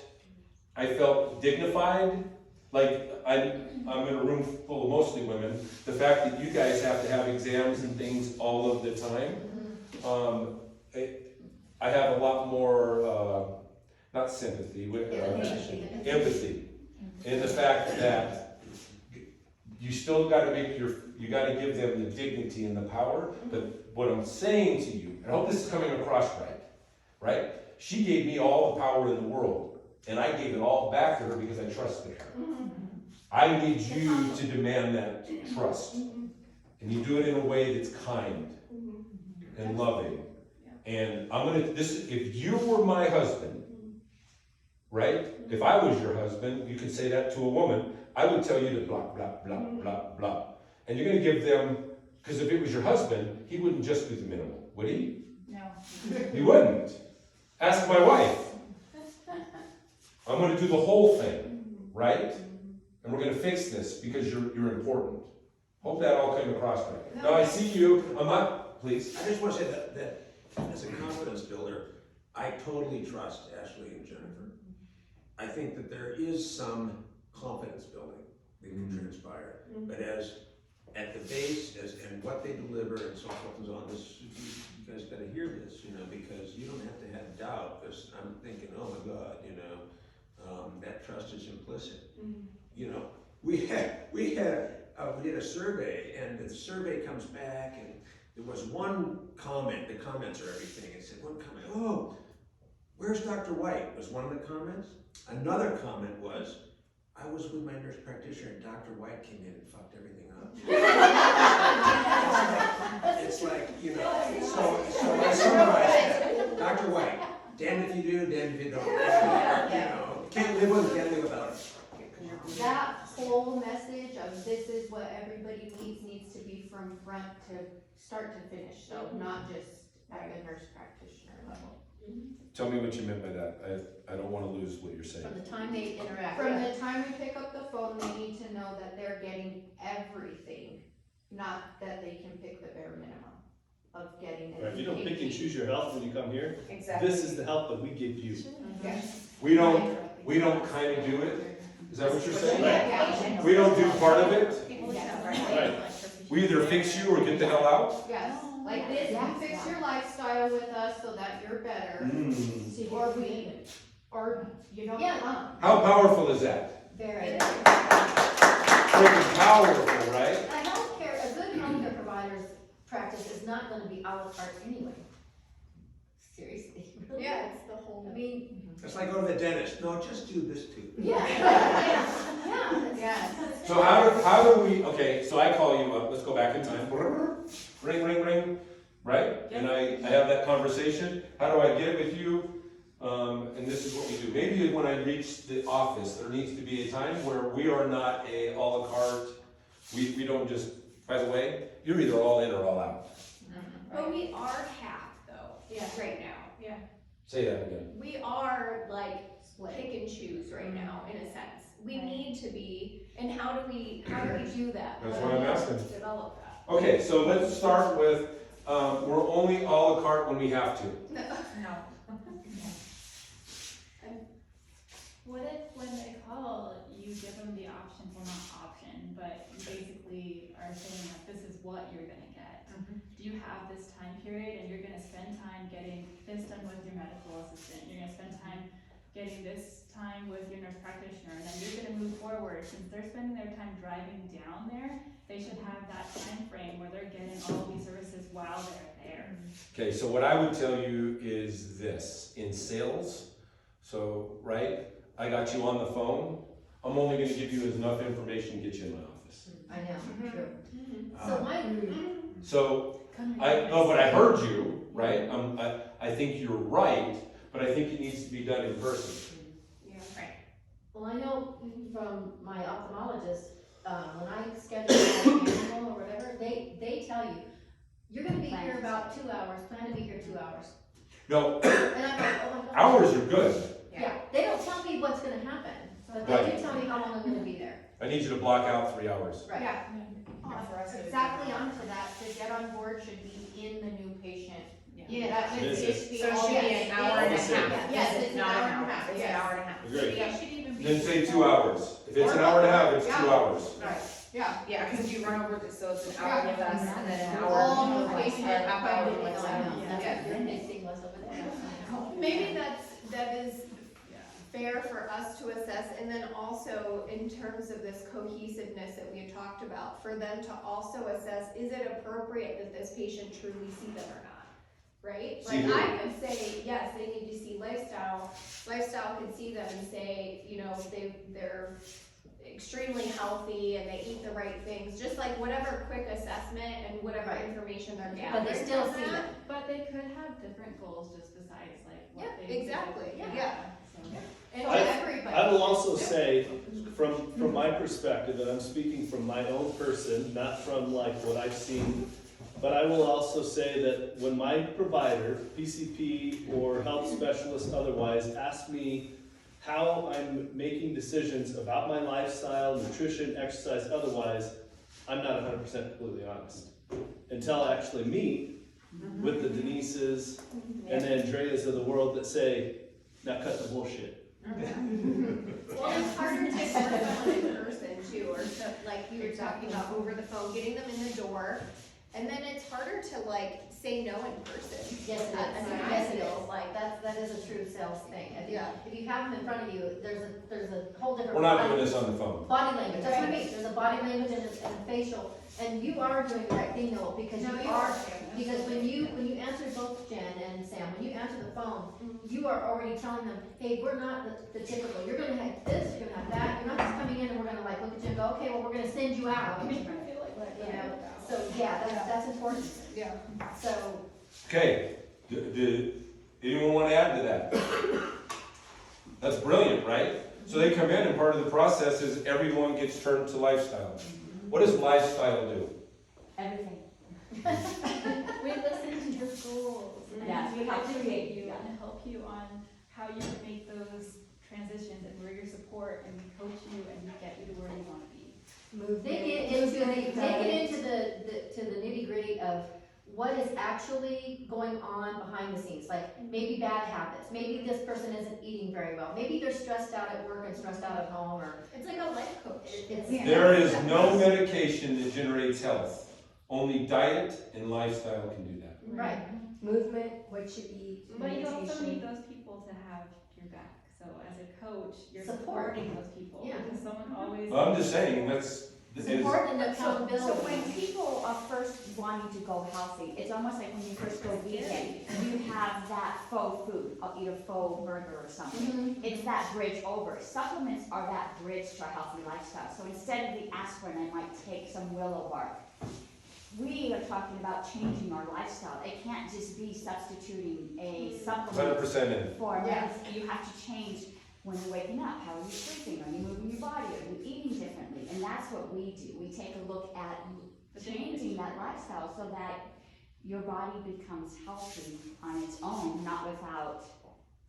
dignified, like I'm in a room full of mostly women. The fact that you guys have to have exams and things all of the time, I have a lot more, not sympathy, empathy. In the fact that you still gotta you gotta give them the dignity and the power, but what I'm saying to you, and I hope this is coming across right? She gave me all the power in the world, and I gave it all back to her because I trusted her. I need you to demand that trust. and you do it in a way that's kind and loving. And if you were my husband, right? If I was your husband, you could say that to a woman, I would tell you to blah, blah, blah, blah, blah. And you're gonna give them, because if it was your husband, he wouldn't just do the minimal, would he? No. He wouldn't. Ask my wife. I'm gonna do the whole thing, right? And we're gonna fix this because you're important. Hope that all came across right. Now I see you, I'm not, please. I just want to say that as a confidence builder, I totally trust Ashley and Jennifer. I think that there is some confidence building that can transpire, but at the base, and what they deliver and so forth and so on, you guys gotta hear this, because you don't have to have doubt, because I'm thinking, oh my God, that trust is implicit. We did a survey, and the survey comes back, and there was one comment, the comments are everything, it said one comment, oh, where's Dr. White, was one of the comments. Another comment was, I was with my nurse practitioner and Dr. White came in and fucked everything up. It's like, so I summarize that. Dr. White, damned if you do, damned if you don't. Can't live with him, can't live without him. That whole message of this is what everybody needs to be from front to start to finish, so not just at the nurse practitioner level. Tell me what you meant by that. I don't want to lose what you're saying. From the time they interact. From the time we pick up the phone, they need to know that they're getting everything, not that they can pick the bare minimum of getting it. Right, if you don't pick and choose your health when you come here, Exactly. this is the help that we give you. We don't kind of do it. Is that what you're saying? Yeah. We don't do part of it. Right. We either fix you or get the hell out. Yes, like this, you fix your lifestyle with us so that you're better, or you don't come. How powerful is that? Very. Freaking powerful, right? A good healthcare provider's practice is not gonna be a la carte anyway. Seriously, really? Yeah, it's the whole. I mean. It's like going to the dentist, no, just do this too. Yeah. So how do we, okay, so I call you up, let's go back in time. Ring, ring, ring, right? And I have that conversation. How do I get with you? And this is what we do. Maybe when I reach the office, there needs to be a time where we are not a la carte. We don't just, by the way, you're either all in or all out. But we are half though, right now. Yeah. Say that again. We are like pick and choose right now, in a sense. We need to be, and how do we do that? That's what I'm asking. Develop that. Okay, so let's start with, we're only a la carte when we have to. No. What if when they call, you give them the option, well not option, but you basically are saying like, this is what you're gonna get. Do you have this time period and you're gonna spend time getting this done with your medical assistant, you're gonna spend time getting this time with your nurse practitioner, and then you're gonna move forward. Since they're spending their time driving down there, they should have that time frame where they're getting all of these services while they're there. Okay, so what I would tell you is this, in sales, so, right, I got you on the phone, I'm only gonna give you enough information to get you in my office. I know, true. So but I heard you, right? I think you're right, but I think it needs to be done in person. Yeah, right. Well, I know from my ophthalmologist, when I schedule an annual or whatever, they tell you, you're gonna be here about 2 hours, plan to be here 2 hours. No, And I'm like, oh my God. hours are good. Yeah, they don't tell me what's gonna happen, but they Right. do tell me how long I'm gonna be there. I need you to block out 3 hours. Right. Yeah. Exactly onto that, to get on board should be in the new patient. Yeah. That should Visit. just be. So it all- should be yes, an hour and a yes, half. Yes, it's an Not hour an and a hour. half, It's an yes. hour and a half. Agreed. It should even be. Then say 2 hours. If it's an hour and a half, it's 2 hours. Right, yeah. Yeah, because you run over this, so it's an hour with us and then an All hour. new with patient, our half hour with appointment, us. I know, that's Yeah. what your thing was over there. Maybe that is fair for us to assess, and then also in terms of this cohesiveness that we had talked about, for them to also assess, is it appropriate that this patient truly see them or not? Right? See Like who? I could say, yes, they need to see lifestyle. Lifestyle could see them and say, they're extremely healthy and they eat the right things, just like whatever quick assessment and whatever Right. information they're But gathering. they still from see that. it. But they could have different goals just besides like what Yeah, they exactly, typically yeah. have, so. And I- everybody. I will also say, from my perspective, and I'm speaking from my own person, not from like what I've seen, but I will also say that when my provider, PCP or health specialist otherwise, asks me how I'm making decisions about my lifestyle, nutrition, exercise, otherwise, I'm not 100% completely honest. Until I actually meet with the Denises and the Andreas of the world that say, now cut the bullshit. Well, it's harder to get someone in person too, or to, like you were talking about over the phone, getting them in the door. And then it's harder to like say no in person. Yes, it is. I mean, I Yes, it feel. is. Like, that is a true sales thing. Yeah. If you have them in front of you, there's a whole different. We're not body- doing this on the phone. Body language, that's what I mean, there's a body language and a facial, and you are doing the right thing though, because No, you are, because when you answer both Jen and Sam, when you answer the phone, you are already telling them, hey, we're not the typical, you're gonna have this, you're gonna have that, you're not just coming in and we're gonna like look at you and go, okay, well, we're gonna send you out. You know, so, yeah, that's important, Yeah. so, Okay, anyone want to add to that? That's brilliant, right? So they come in and part of the process is everyone gets turned to lifestyle. What does lifestyle do? Everything. We listen to your goals, Yeah, and we we help educate create, you yeah. and help you on how you can make those transitions, and we're your support, and we coach you, and we get you to where you wanna be. they get into the nitty gritty of what is actually going on behind the scenes, like maybe bad habits, maybe this person isn't eating very well, maybe they're stressed out at work and stressed out at home, or It's like a life coach. There is no medication that generates health. Only diet and lifestyle can do that. right. Movement, what you eat, But you also meditation. need those people to have your back, so as a coach, you're Support. supporting those people, Yeah. because someone always. I'm just saying, that's, Support and So accountability. when people are first wanting to go healthy, it's almost like when you first go vegan, you have that faux food, I'll eat a faux burger or something. Mhm. It's that bridge over. Supplements are that bridge to a healthy lifestyle. So instead of the aspirin, I might take some willow bark. We are talking about changing our lifestyle. It can't just be substituting a supplement 100% in. for Yeah. medicine. You have to change when you're waking up. How are you sleeping? Are you moving your body? Are you eating differently? And that's what we do. We take a look at changing that lifestyle so that your body becomes healthy on its own, not without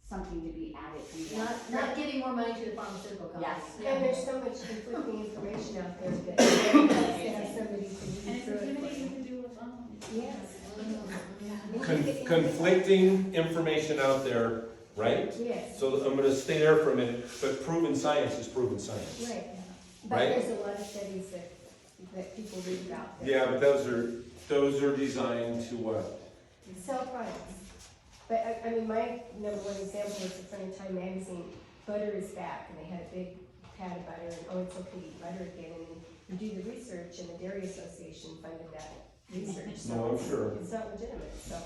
something to be added from the outside. Not giving more money to the pharmaceutical companies. Yes. And there's so much conflicting information out there that it has to have somebody to And read it's through it. intimidating to do alone. Yes. Conflicting information out there, right? Yes, So I'm gonna stay there for a minute, but proven science is proven science. right. But Right. there's a lot of studies that people read about. that- Yeah, but those are designed to what? Sell products. But I mean, my number one example is the front of Time magazine, butter is back, and they had a big pad of butter, and oh, it's okay to eat butter again, and you do the research, and the Dairy Association funded that research, so No, I'm sure. it's not legitimate, so,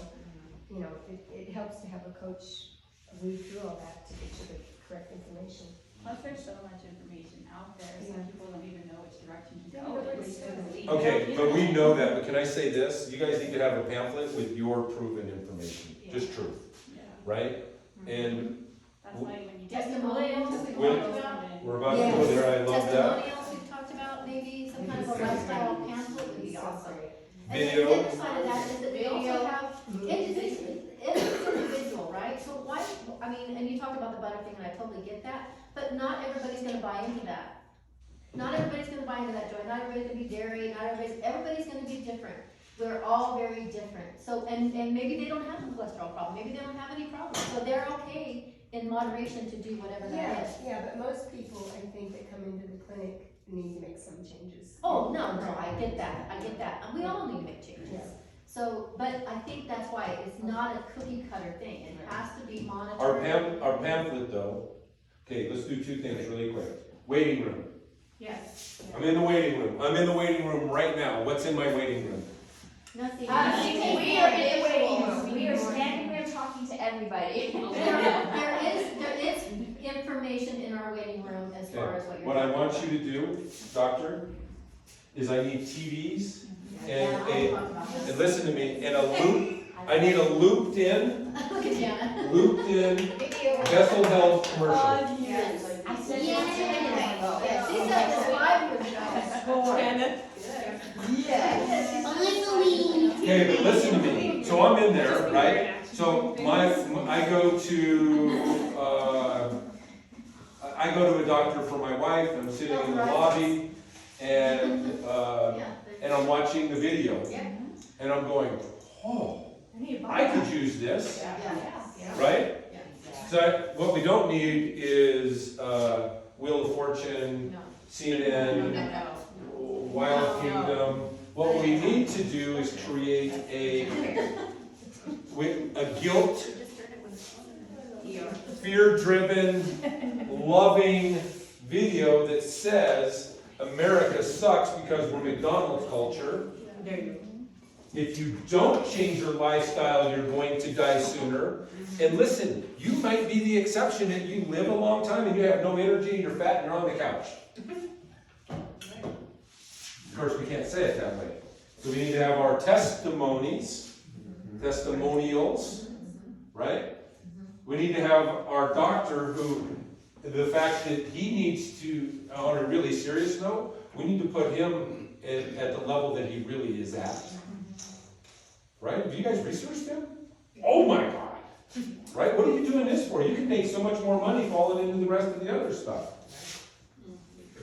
you know, it helps to have a coach read through all that to get you the correct information. Plus, there's so much information out there, some Yeah. people don't even know which direction to Don't go. know where to It's start. easy. Okay, but we know that, but can I say this? You guys need to have a pamphlet with your proven information, just truth, Yeah. right? And That's why when you get people Testimonials, in, we When- talked about. we're about to go there, I love that. Testimonials, we've talked about, maybe some kind of a lifestyle pamphlet would be awesome. And Video. the other side of that is that we also have individual, it's individual, right? So why, I mean, and you talked about the butter thing, and I totally get that, but not everybody's gonna buy into that. Not everybody's gonna buy into that, Joy, not everybody's gonna be dairy, everybody's gonna be different. We're all very different, so, and maybe they don't have a cholesterol problem, maybe they don't have any problem, so they're okay in moderation to do whatever that is. Yeah, but most people, I think, that come into the clinic need to make some changes. Oh, no, I get that, and we all need to make changes. Yeah. So, but I think that's why it's not a cookie cutter thing, it has to be monitored. Our pamphlet though, okay, let's do two things really quick. Waiting room. yes. I'm in the waiting room right now. What's in my waiting room? Nothing. We are in the waiting room. We are standing there talking to everybody. There is information information in our waiting room as far as what you're. What I talking want about. you to do, doctor, is I need TVs Yeah, I'll and talk about this. and listen to me, and a loop, I need a looped in Look at Jana. Bethel Health commercial. I said Yeah. yes. She said this 5 years ago. Okay, but listen to me, so I'm in there, right? So I go to a doctor for my wife, I'm sitting in the lobby, and I'm watching the video. And I'm going, oh, I could use this, right? So what we don't need is Wheel of Fortune, CNN, Wild Kingdom. What we need to do is create a guilt, fear-driven, loving video that says America sucks because we're McDonald's culture. If you don't change your lifestyle, you're going to die sooner. And listen, you might be the exception that you live a long time and you have no energy and you're fat and you're on the couch. Of course, we can't say it that way. So we need to have our testimonies, testimonials, right? We need to have our doctor who, the fact that he needs to, on a really serious note, we need to put him at the level that he really is at. Right? Have you guys researched him? Oh my God! Right? What are you doing this for? You can make so much more money falling into the rest of the other stuff.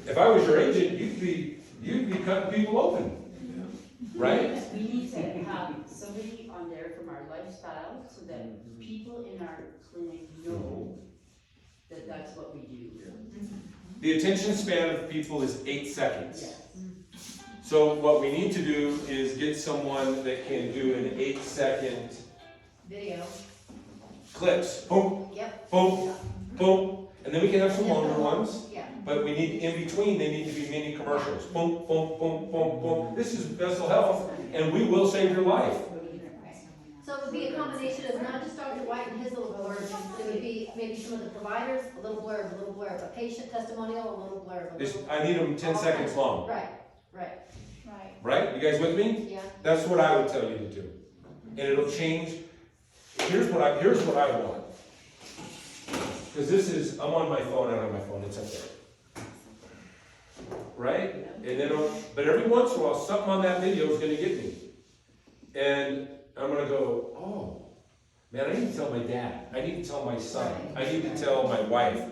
If I was your agent, you'd be cutting people open. Right? We need to have somebody on there from our lifestyle so that people in our clinic know that that's what we do. The attention span of people is 8 seconds. So what we need to do is get someone that can do an 8-second Video. clips. Boom, Yep. boom, boom. And then we can have some longer ones. Yeah. But we need, in between, they need to be mini commercials. Boom, boom, boom, boom, boom. This is Bethel Health, and we will save your life. So it would be a combination of not just Dr. White and his little blurb, it would be maybe some of the providers, a little blurb, a patient testimonial, a little blurb. I need them 10 seconds long. Right. Right? You guys with me? Yeah. That's what I would tell you to do. And it'll change. Here's what I want. Because I'm on my phone, I don't have my phone, it's up there. Right? And then, but every once in a while, something on that video is going to get me. And I'm going to go, oh, man, I need to tell my dad. I need to tell my son. I need to tell my wife.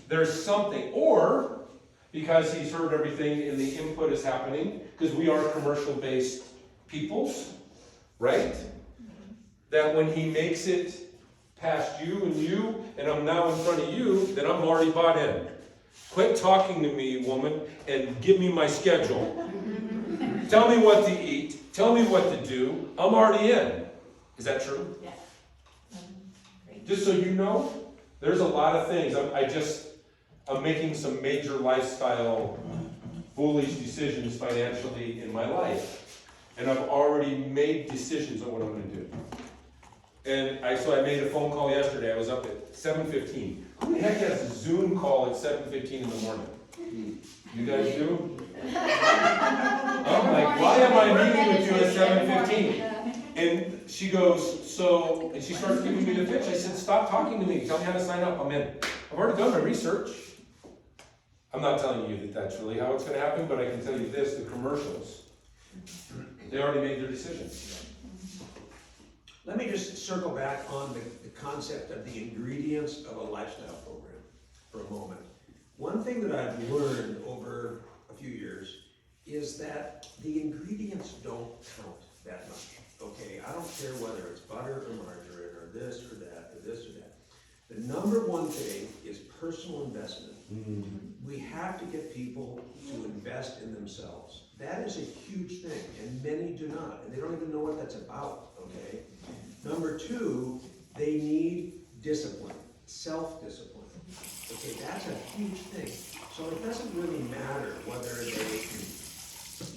There's something. Or, because he's heard everything and the input is happening, because we are commercial-based peoples, right? That when he makes it past you, and I'm now in front of you, then I'm already bought in. Quit talking to me, woman, and give me my schedule. Tell me what to eat. Tell me what to do. I'm already in. Is that true? Yeah. Just so you know, there's a lot of things. I'm making some major lifestyle foolish decisions financially in my life. And I've already made decisions on what I'm going to do. And so I made a phone call yesterday. I was up at 7:15. Who the heck has a Zoom call at 7:15 in the morning? You guys do? I'm like, why am I meeting with you at 7:15? And she goes, and she starts giving me the pitch. I said, stop talking to me. Tell me how to sign up. I'm in. I've already done my research. I'm not telling you that that's really how it's going to happen, but I can tell you this, the commercials, they already made their decisions. Let me just circle back on the concept of the ingredients of a lifestyle program for a moment. One thing that I've learned over a few years is that the ingredients don't count that much, okay? I don't care whether it's butter or margarine or this or that or this or that. The number one thing is personal investment. We have to get people to invest in themselves. That is a huge thing, and many do not, and they don't even know what that's about, okay? Number two, they need discipline, self-discipline. Okay, that's a huge thing. So it doesn't really matter whether they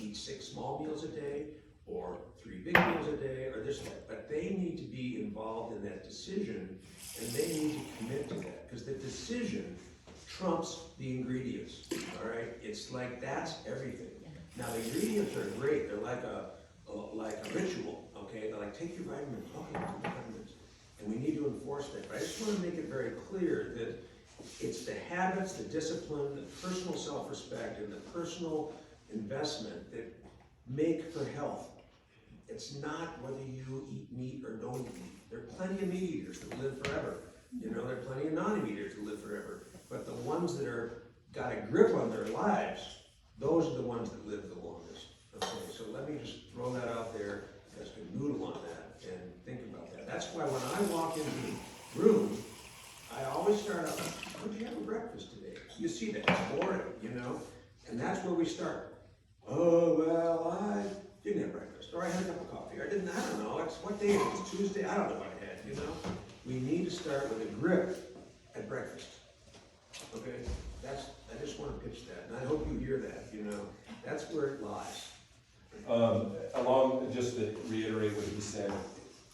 eat 6 small meals a day or 3 big meals a day, or this, that, but they need to be involved in that decision, and they need to commit to that, because the decision trumps the ingredients, all right? It's like, that's everything. Now, the ingredients are great, they're like a ritual, okay? They're like, take your vitamins, okay, take your vitamins. And we need to enforce that, but I just want to make it very clear that it's the habits, the discipline, the personal self-respect, and the personal investment that make for health. It's not whether you eat meat or don't eat meat. There are plenty of meat eaters that live forever. You know, there are plenty of non-meat eaters that live forever. But the ones that are got a grip on their lives, those are the ones that live the longest. Okay, so let me just throw that out there. You guys can noodle on that and think about that. That's why when I walk into the room, I always start out, what did you have for breakfast today? You see that, it's boring, you know? And that's where we start. Oh, well, I didn't have breakfast, or I had a cup of coffee, or I don't know, it's what day is it? It's Tuesday, I don't know what I had, you know? We need to start with a grip at breakfast, okay? I just want to pitch that, and I hope you hear that, you know? That's where it lies. Just to reiterate what he said,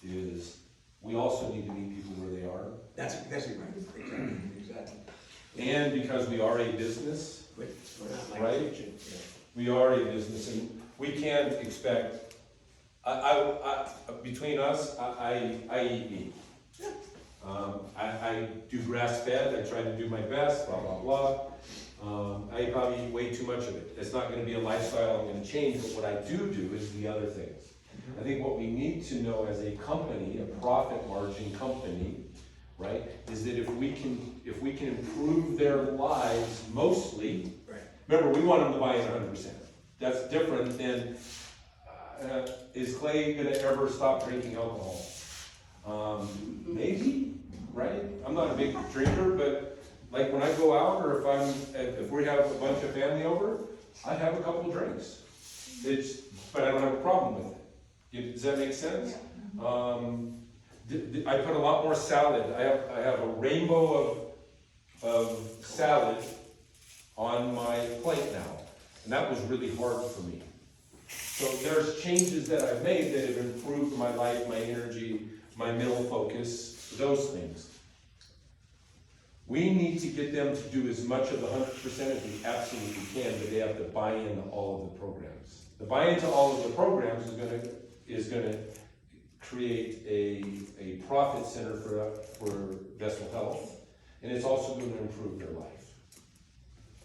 is we also need to meet people where they are. That's exactly right, exactly. And because we are a business, But we're not like Right. teaching, yeah. we are a business, and we can't expect, between us, I eat meat. I do grass-fed, I try to do my best, blah, blah, blah. I probably eat way too much of it. It's not gonna be a lifestyle I'm gonna change, but what I do is the other things. I think what we need to know as a company, a profit margin company, right, is that if we can improve their lives mostly, Right. remember, we want them to buy in 100%. That's different than, is Clay gonna ever stop drinking alcohol? Maybe, right? I'm not a big drinker, but like when I go out, or if we have a bunch of family over, I have a couple drinks. But I don't have a problem with it. Does that make sense? I put a lot more salad. I have a rainbow of salad on my plate now, and that was really hard for me. So there's changes that I've made that have improved my life, my energy, my meal focus, those things. We need to get them to do as much of the 100% as we absolutely can, but they have to buy into all of the programs. The buy into all of the programs is gonna create a profit center for Vessel Health, and it's also gonna improve their life.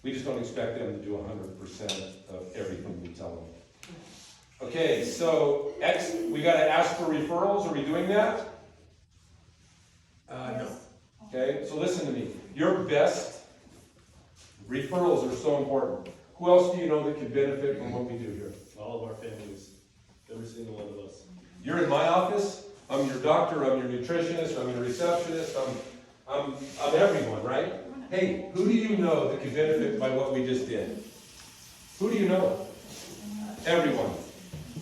We just don't expect them to do 100% of everything we tell them. Okay, so we gotta ask for referrals. Are we doing that? No. Okay, so listen to me. Your best referrals are so important. Who else do you know that could benefit from what we do here? All of our families, every single one of us. You're in my office. I'm your doctor. I'm your nutritionist. I'm your receptionist. I'm everyone, right? Hey, who do you know that could benefit by what we just did? Who do you know? Everyone.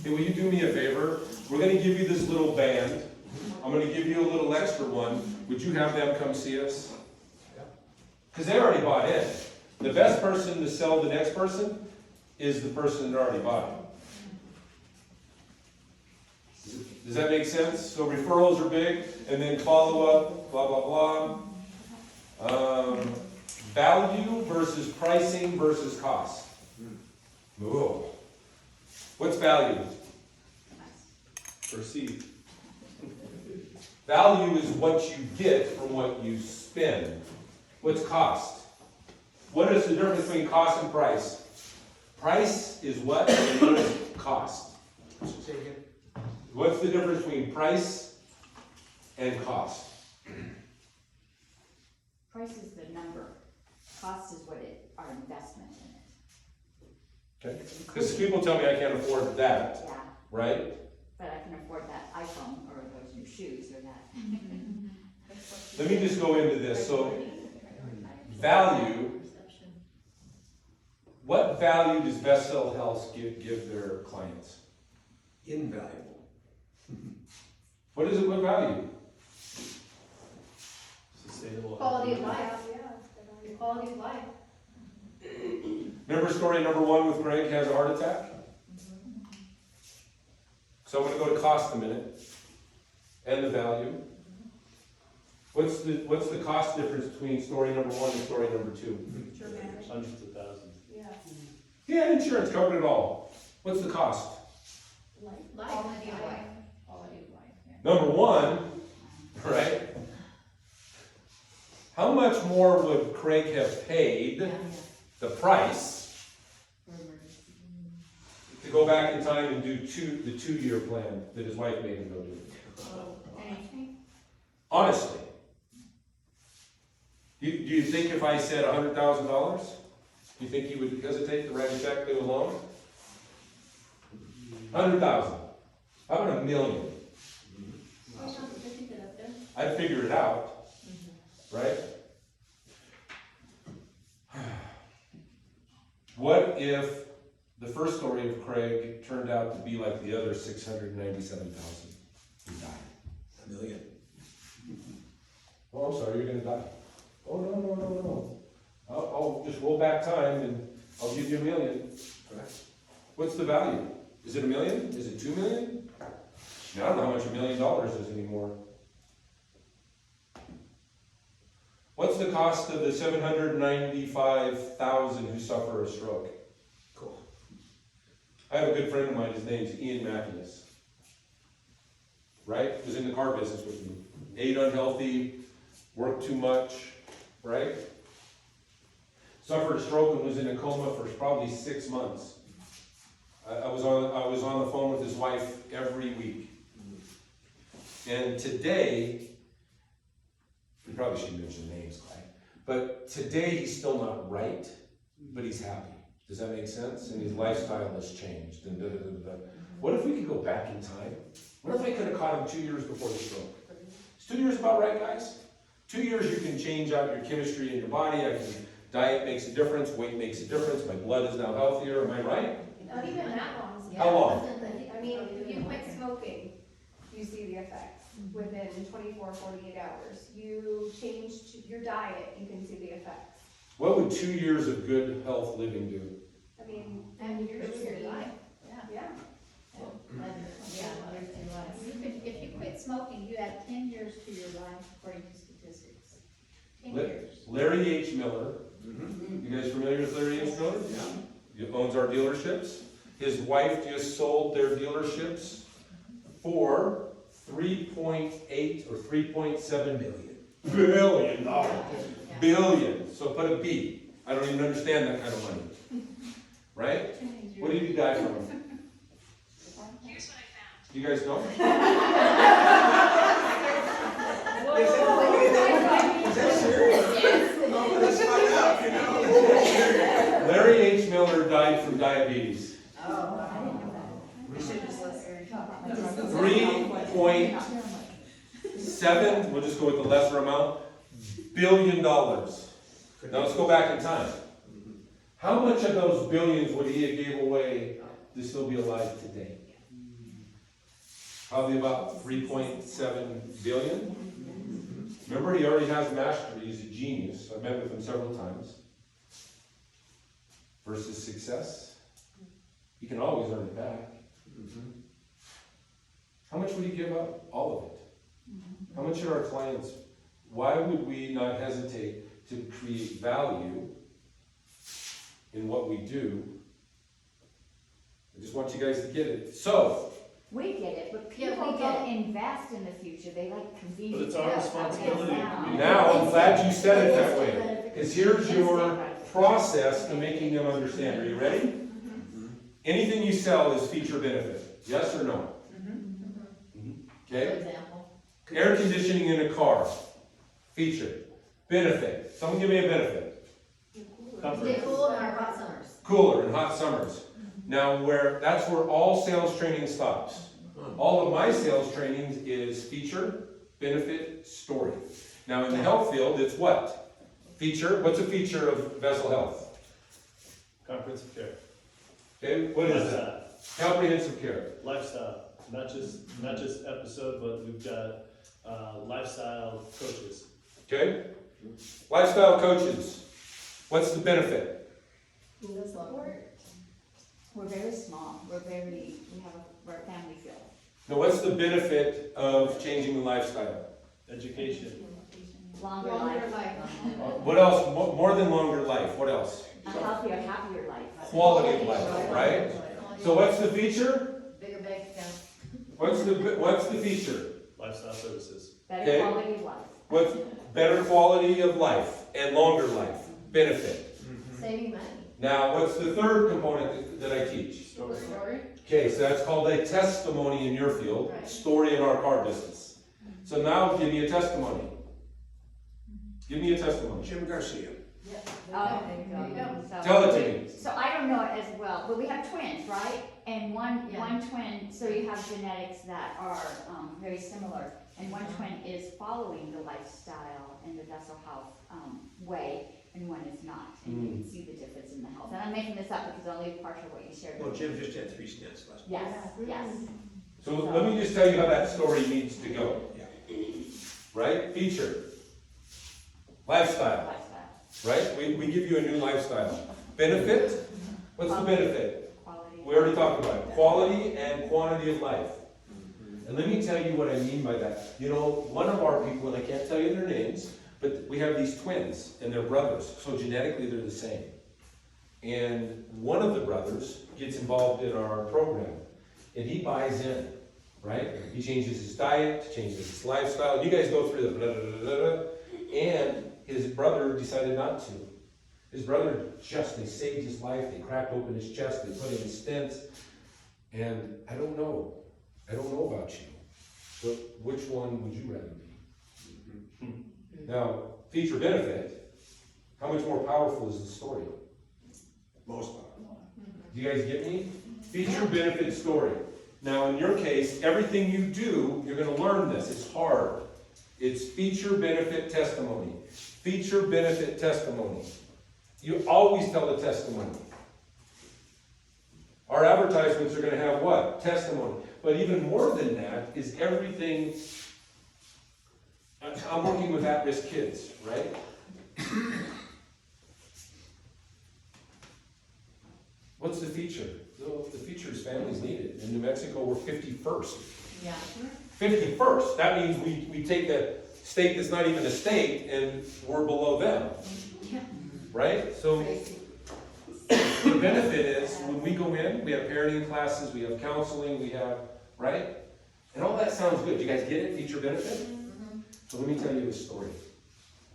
Hey, will you do me a favor? We're going to give you this little band. I'm going to give you a little extra one. Would you have them come see us? Because they already bought in. The best person to sell the next person is the person that already bought it. Does that make sense? So referrals are big, and then follow-up, blah, blah, blah. Value versus pricing versus cost. Ooh. What's value? Perceived. Value is what you get from what you spend. What's cost? What is the difference between cost and price? Price is what, and what is cost? Say again? What's the difference between price and cost? Price is the number, cost is our investment in it. Okay. Because people tell me I can't afford that, Yeah, right? but I can afford that iPhone or those new shoes or that. Let me just go into this. So, value. What value does Vessel Health give their clients? Invaluable. What is it? What value? Sustainable. Quality of life. Your quality of life. Remember story number 1 with Greg has a heart attack? So I'm gonna go to cost a minute, and the value. What's the cost difference between story number 1 and story number 2? Hundreds of thousands. Yeah. Yeah, insurance covered it all. What's the cost? Quality of life. Quality of life, yeah. Number 1, right? How much more would Craig have paid the price to go back in time and do the 2-year plan that his wife made him go do? Anything? Honestly. Do you think if I said $100,000, do you think he would hesitate to write a check to a loan? 100,000. How about $1 million? I'd figure it out, right? What if the first story of Craig turned out to be like the other 697,000 who died? $1 million. Oh, I'm sorry, you're gonna die. Oh, no. I'll just roll back time and I'll give you $1 million. What's the value? Is it $1 million? Is it $2 million? I don't know how much $1 million is anymore. What's the cost of the 795,000 who suffer a stroke? Cool. I have a good friend of mine, his name's Ian Mackinus. Right? Was in the car business with me. Ate unhealthy, worked too much, right? Suffered a stroke and was in a coma for probably 6 months. I was on the phone with his wife every week. And today, we probably shouldn't mention names, Clay, but today he's still not right, but he's happy. Does that make sense? And his lifestyle has changed. And What if we could go back in time? What if I could have caught him 2 years before the stroke? Is 2 years about right, guys? 2 years you can change out your chemistry in your body. Diet makes a difference, weight makes a difference, my blood is now healthier, am I right? Not even that long. How long? I mean, if you quit smoking, you see the effects within 24, 48 hours. You changed your diet, you can see the effects. What would 2 years of good health living do? I mean, And years to your life, yeah. If you quit smoking, you add 10 years to your life according to statistics. 10 La- years. Larry H. Miller, you guys familiar with Larry H. Miller? Yeah. He owns our dealerships. His wife just sold their dealerships for $3.8 or $3.7 billion dollars. Billion. So put a B. I don't even understand that kind of money. Right? What did he die from? Here's what I found. You guys know? Is that serious? Let's find out, you know. Larry H. Miller died from diabetes. We should just let Eric talk. 3.7, we'll just go with the lesser amount, billion dollars. Now let's go back in time. How much of those billions would he have gave away to still be alive today? Probably about 3.7 billion. Remember, he already has mastery, he's a genius. I've met with him several times. Versus success, he can always earn it back. How much would he give up? All of it. How much should our clients, why would we not hesitate to create value in what we do? I just want you guys to get it. So, We get it, but Yeah, people we get don't invest in the future, they like convenience. But it's our responsibility. now I'm glad you said it that way. Because here's your process to making them understand. Are you ready? Anything you sell is feature benefit. Yes or no? For Okay? example. Air conditioning in a car. Feature. Benefit. Someone give me a benefit. Comfort. Stay cool in our hot summers. Cooler in hot summers. Now that's where all sales training stops. All of my sales training is feature, benefit, story. Now in the health field, it's what? Feature. What's a feature of vessel health? Comprehensive care. Okay, what is that? Comprehensive care. Lifestyle, not just episode, but we've got lifestyle coaches. Okay? Lifestyle coaches. What's the benefit? We're very small, we have a family feel. Now, what's the benefit of changing the lifestyle? Education. Longer Longer life. life. What else? More than longer life. What else? A healthier, happier life. Quality of life, right? So what's the feature? Bigger bank account. What's the feature? Lifestyle services. Better Okay. quality of life. What's better quality of life and longer life benefit? Saving money. Now, what's the third component that I teach? Story. Okay, so that's called a testimony in your field, Right. story in our car business. So now give me a testimony. Give me a testimony. Jim Garcia. Oh, There you go. So- Tell it to me. So I don't know it as well, but we have twins, right? And one Yeah. twin, so you have genetics that are very similar, and one twin is following the lifestyle and the vessel health way, and one is not, and you can see the difference in the health. And I'm making this up because only partial what you shared. Well, Jim just had 3 stents last month. Yes, yes. So let me just tell you how that story needs to go. Yeah. Right? Feature. Lifestyle. Lifestyle. Right? We give you a new lifestyle. Benefit? What's the benefit? Quality. We already talked about it. Quality and quantity of life. And let me tell you what I mean by that. You know, one of our people, and I can't tell you their names, but we have these twins, and they're brothers. So genetically, they're the same. And one of the brothers gets involved in our program, and he buys in, right? He changes his diet, changes his lifestyle. You guys go through the blah, blah, blah, blah, blah. And his brother decided not to. His brother they saved his life, they cracked open his chest, they put in his stents, and I don't know about you, but which one would you rather be? Now, feature benefit, how much more powerful is the story? Most powerful. Do you guys get me? Feature benefit story. Now, in your case, everything you do, you're gonna learn this, it's hard. It's feature benefit testimony. Feature benefit testimony. You always tell a testimony. Our advertisements are gonna have what? Testimony. But even more than that is everything. I'm working with at-risk kids, right? What's the feature? The feature is families need it. In New Mexico, we're 51st. Yeah. 51st. That means we take a state that's not even a state and we're below them. Right? So the benefit is when we go in, we have parenting classes, we have counseling, we have, right? And all that sounds good. You guys get it? Feature benefit? So let me tell you a story,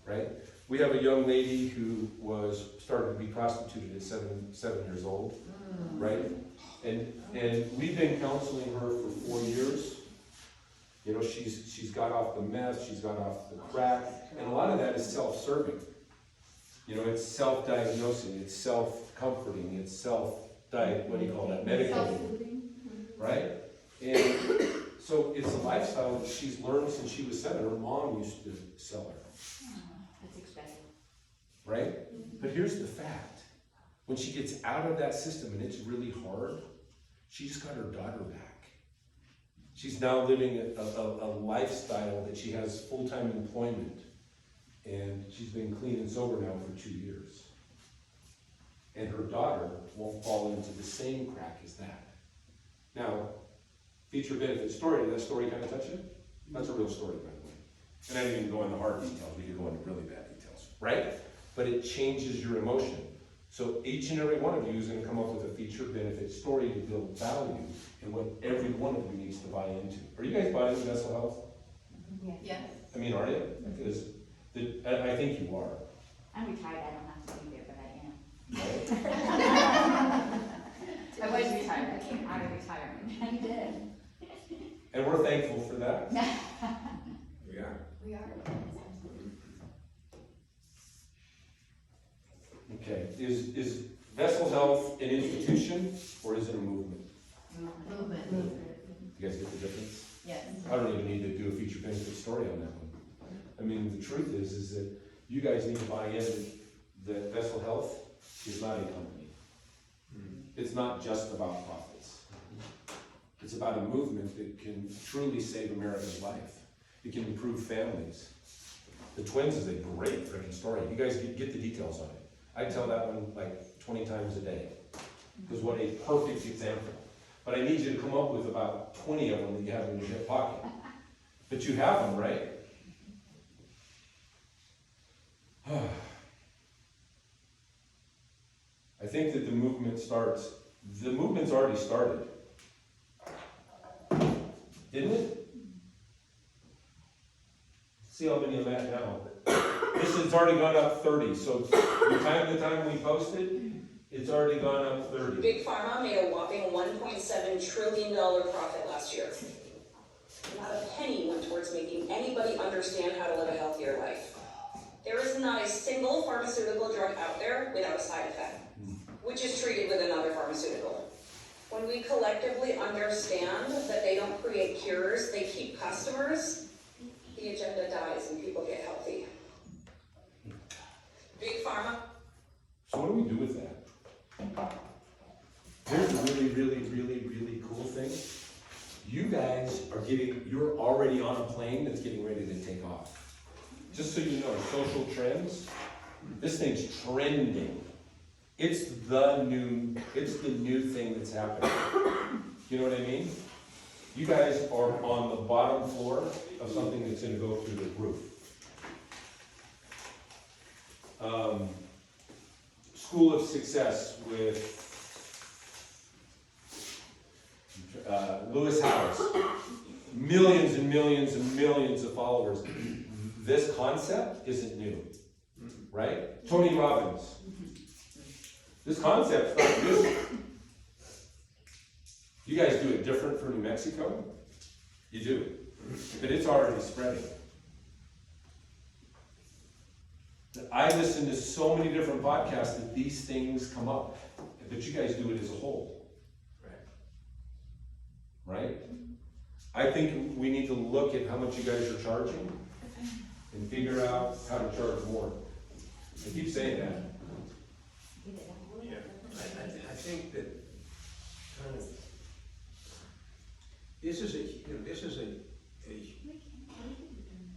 right? We have a young lady who started to be prostituted at seven years old, right? And we've been counseling her for 4 years. You know, she's got off the meth, she's got off the crack, and a lot of that is self-serving. You know, it's self-diagnosing, it's self-comforting, it's what do you call that, medicating, right? And so it's a lifestyle that she's learned since she was 7. Her mom used to sell her. That's expected. Right? But here's the fact. When she gets out of that system and it's really hard, she just got her daughter back. She's now living a lifestyle that she has full-time employment. And she's been clean and sober now for 2 years. And her daughter won't fall into the same crack as that. Now, feature benefit story, did that story kind of touch you? That's a real story, by the way. And I didn't even go into hard details, we could go into really bad details, right? But it changes your emotion. So each and every one of you is going to come up with a feature benefit story to build value in what every one of you needs to buy into. Are you guys buying into vessel health? Yes. I mean, are you? Because I think you are. I'm retired, I don't have to be there, but I am. Right? I was retired, I came out of retirement. You did. And we're thankful for that. We are. We are. Okay, is vessel health an institution or is it a movement? Movement. You guys get the difference? Yes. I don't even need to do a feature benefit story on that one. I mean, the truth is that you guys need to buy in that vessel health is not a company. It's not just about profits. It's about a movement that can truly save America's life. It can improve families. The twins is a great freaking story. You guys get the details on it. I tell that one like 20 times a day. Because what a perfect example. but I need you to come up with about 20 of them that you have in your hip pocket. But you have them, right? I think that the movement's already started. Didn't it? See how many I'm at now. This has already gone up 30, so the time we posted, it's already gone up 30. Big Pharma made a whopping $1.7 trillion profit last year. Not a penny went towards making anybody understand how to live a healthier life. There is not a single pharmaceutical drug out there without a side effect, which is treated with another pharmaceutical. When we collectively understand that they don't create cures, they keep customers, the agenda dies and people get healthy. Big Pharma. So what do we do with that? Here's a really cool thing. You guys you're already on a plane that's getting ready to take off. Just so you know, social trends, this thing's trending. It's the new thing that's happening. You know what I mean? You guys are on the bottom floor of something that's gonna go through the roof. School of Success with Lewis Howes. Millions and millions and millions of followers. This concept isn't new, right? Tony Robbins. This concept's not new. You guys do it different for New Mexico? You do. But it's already spreading. I listen to so many different podcasts that these things come up, but you guys do it as a whole. Right? I think we need to look at how much you guys are charging and figure out how to charge more. I keep saying that. Yeah, I think that kind of, this is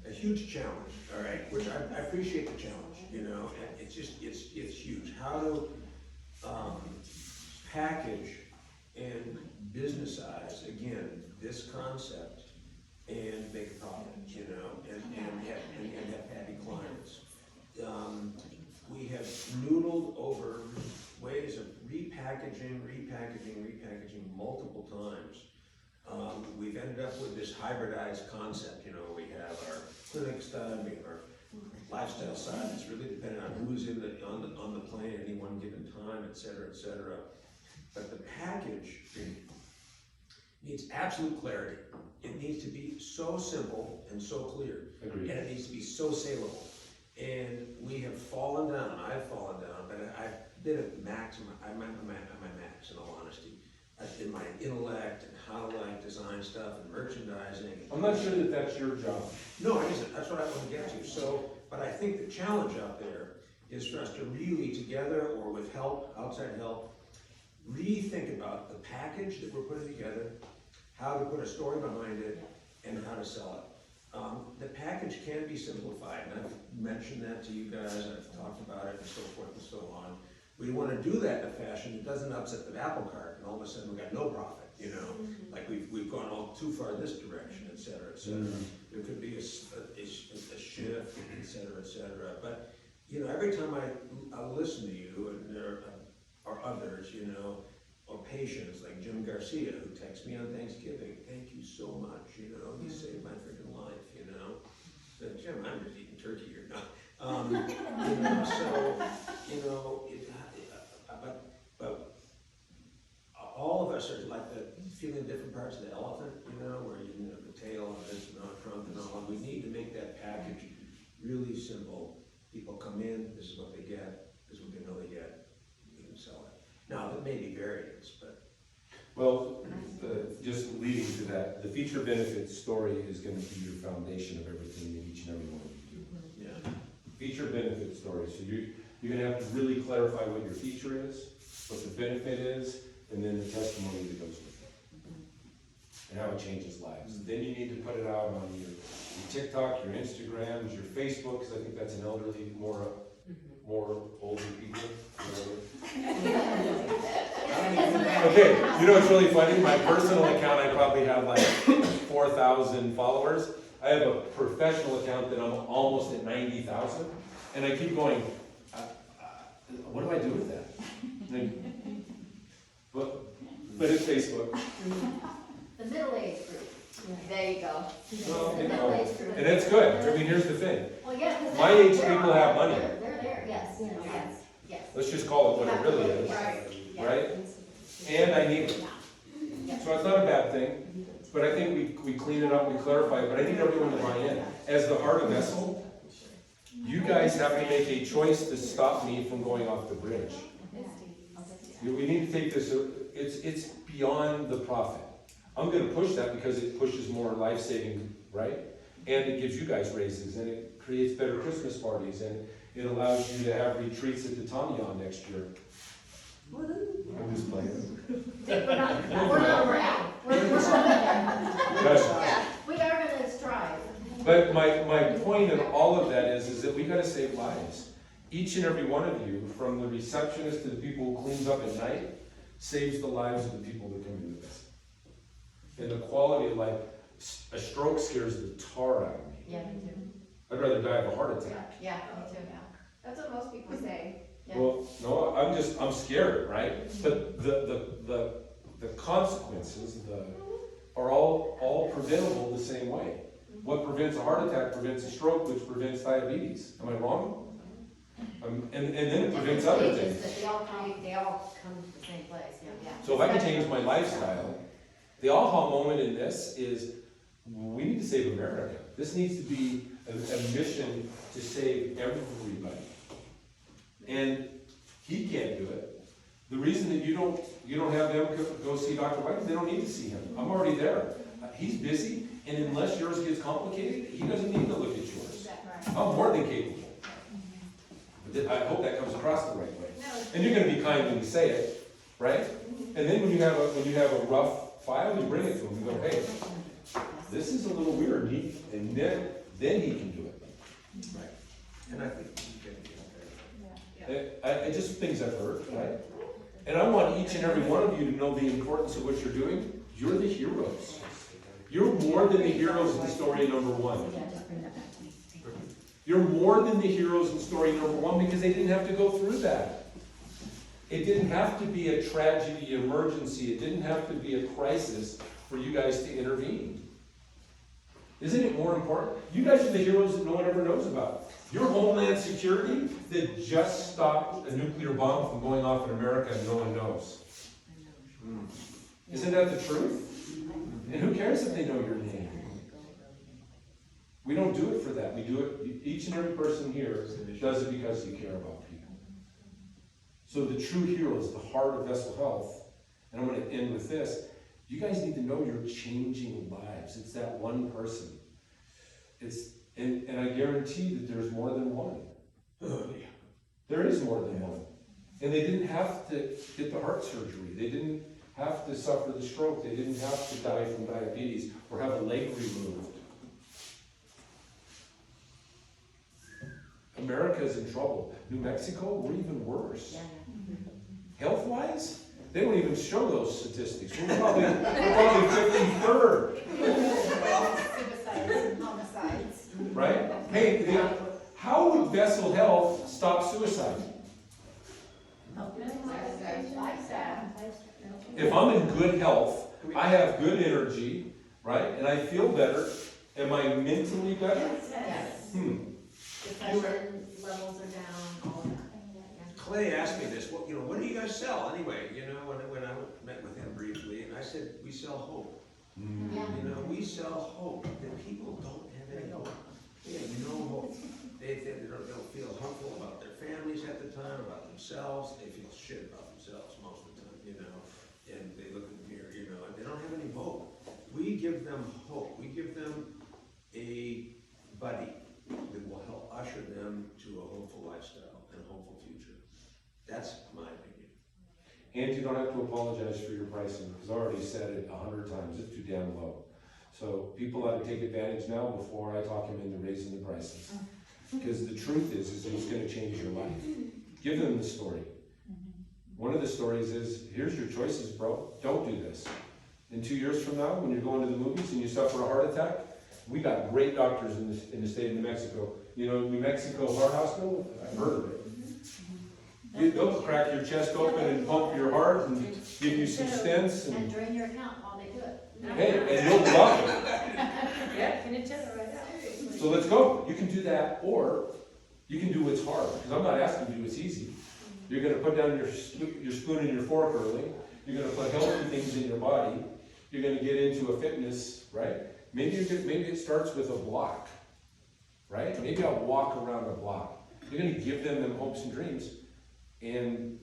a huge challenge, all right, which I appreciate the challenge, you know, and it's huge. How to package and businessize, again, this concept and make a profit, you know, and have happy clients. We have noodled over ways of repackaging multiple times. We've ended up with this hybridized concept, you know, we have our clinic side, we have our lifestyle side, it's really dependent on who's on the plane at any one given time, et cetera, et cetera. But the package needs absolute clarity. It needs to be so simple and so clear. Agreed. And it needs to be so saleable. And we have fallen down, I've fallen down, but I've been at max, I'm at my max in all honesty. In my intellect and how to design stuff and merchandising. I'm not sure that that's your job. No, it isn't, that's what I want to get to. So, but I think the challenge out there is for us to really together or with help, outside help, rethink about the package that we're putting together, how to put a story behind it, and how to sell it. The package can be simplified, and I've mentioned that to you guys, I've talked about it and so forth and so on. We want to do that in a fashion that doesn't upset the apple cart, and all of a sudden we got no profit, you know? Like we've gone all too far this direction, et cetera, et cetera. There could be a shift, et cetera, et cetera. But, you know, every time I listen to you, and there are others, you know, or patients like Jim Garcia, who texts me on Thanksgiving, thank you so much, you know, you saved my freaking life, you know. Said, Jim, I'm just eating turkey here now. You know, so, you know, but all of us are like feeling different parts of the elephant, you know, where you know the tail and this and the trunk and all, and we need to make that package really simple. People come in, this is what they get, this is what they know they get, we can sell it. Now, there may be variants, but. Well, just leading to that, the feature benefits story is going to be your foundation of everything that each and every one of you do. Yeah. Feature benefit story. So you're going to have to really clarify what your feature is, what the benefit is, and then the testimony that goes with it, and how it changes lives. Then you need to put it out on your TikTok, your Instagrams, your Facebook, because I think that's an elderly, more older people. Okay, you know what's really funny? My personal account, I probably have like 4,000 followers. I have a professional account that I'm almost at 90,000, and I keep going, what do I do with that? But it's Facebook. The middle-aged group. There you go. Well, The you know, middle-aged group. and it's good. I mean, here's the thing. Well, yeah, 'cause My they're- age they're people on have there. money. They're there, yes, yes. Let's just call it what it really is, right? And I need it. So it's not a bad thing, but I think we clean it up, we clarify it, but I need everyone to buy in. As the heart of vessel, you guys have to make a choice to stop me from going off the bridge. We need to take this, it's beyond the profit. I'm gonna push that because it pushes more life-saving, right? And it gives you guys raises, and it creates better Christmas parties, and it allows you to have retreats at the Tamiya next year. I'm just playing. We're not where we're Gotcha. We are gonna strive. But my point in all of that is that we gotta save lives. Each and every one of you, from the receptionist to the people who cleans up at night, saves the lives of the people that come into this. And the quality of life, a stroke scares the tar out of me. Yeah, me too. I'd rather die of a heart attack. Yeah, me too. That's what most people say. Yeah. Well, no, I'm scared, right? But the consequences, are all preventable the same way. What prevents a heart attack prevents a stroke, which prevents diabetes. Am I wrong? And then it prevents other Stages things. that they all come to the same place, yeah. So if I can change my lifestyle, the aha moment in this is, we need to save America. This needs to be a mission to save everybody. And he can't do it. The reason that you don't have them go see Dr. White, they don't need to see him. I'm already there. He's busy, and unless yours gets complicated, he doesn't need to look at yours. I'm more than capable. But I hope that comes across the right way. And you're gonna be kind when you say it, right? And then when you have a rough file, you bring it to him, you go, hey, this is a little weird, and then he can do it. Right. And I think you can be I just things I've heard, right? And I want each and every one of you to know the importance of what you're doing. You're the heroes. You're more than the heroes in story number one. You're more than the heroes in story number one because they didn't have to go through that. It didn't have to be a tragedy, emergency. It didn't have to be a crisis for you guys to intervene. Isn't it more important? You guys are the heroes that no one ever knows about. Your Homeland Security that just stopped a nuclear bomb from going off in America and no one knows. Isn't that the truth? And who cares if they know your name? We don't do it for that. We do it, each and every person here does it because you care about people. So the true heroes, the heart of Vessel Health, and I'm going to end with this, you guys need to know you're changing lives. It's that one person. And I guarantee that there's more than one. There is more than one. And they didn't have to get the heart surgery. They didn't have to suffer the stroke. They didn't have to die from diabetes or have a leg removed. America's in trouble. New Mexico, we're even worse. Health-wise, they don't even show those statistics. We're probably 53rd. Suicides and homicides. Right? Hey, how would Vessel Health stop suicide? If I'm in good health, I have good energy, right? And I feel better. Am I mentally better? Yes. Depression levels are down, all of that. Clay asked me this, what do you guys sell anyway? When I met with him briefly, and I said, we sell hope. We sell hope. That people don't have any hope. They have no hope. They don't feel hopeful about their families at the time, about themselves. They feel shit about themselves most of the time, and they look in the mirror, and they don't have any hope. We give them hope. We give them a buddy that will help usher them to a hopeful lifestyle and a hopeful future. That's my opinion. And you don't have to apologize for your pricing, because I already said it 100 times, it's too damn low. So people ought to take advantage now before I talk them into raising the prices. Because the truth is it's going to change your life. Give them the story. One of the stories is, here's your choices, bro. Don't do this. In 2 years from now, when you're going to the movies and you suffer a heart attack, we got great doctors in the state of New Mexico. You know, New Mexico Heart Hospital, I've heard of it. They'll crack your chest open and pump your heart and give you some stents And and, drain your account while they do it. hey, and you'll love it. Yeah, can you tell her right now? So let's go. You can do that, or you can do what's hard, because I'm not asking you to do what's easy. You're gonna put down your spoon and your fork early. You're gonna put healthy things in your body. You're gonna get into a fitness, right? Maybe it starts with a block, right? Maybe I'll walk around a block. You're gonna give them hopes and dreams, and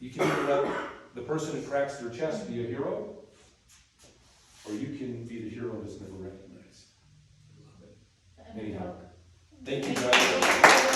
you can either let the person who cracks their chest be a hero, or you can be the hero that's never recognized. Anyhow, thank you guys.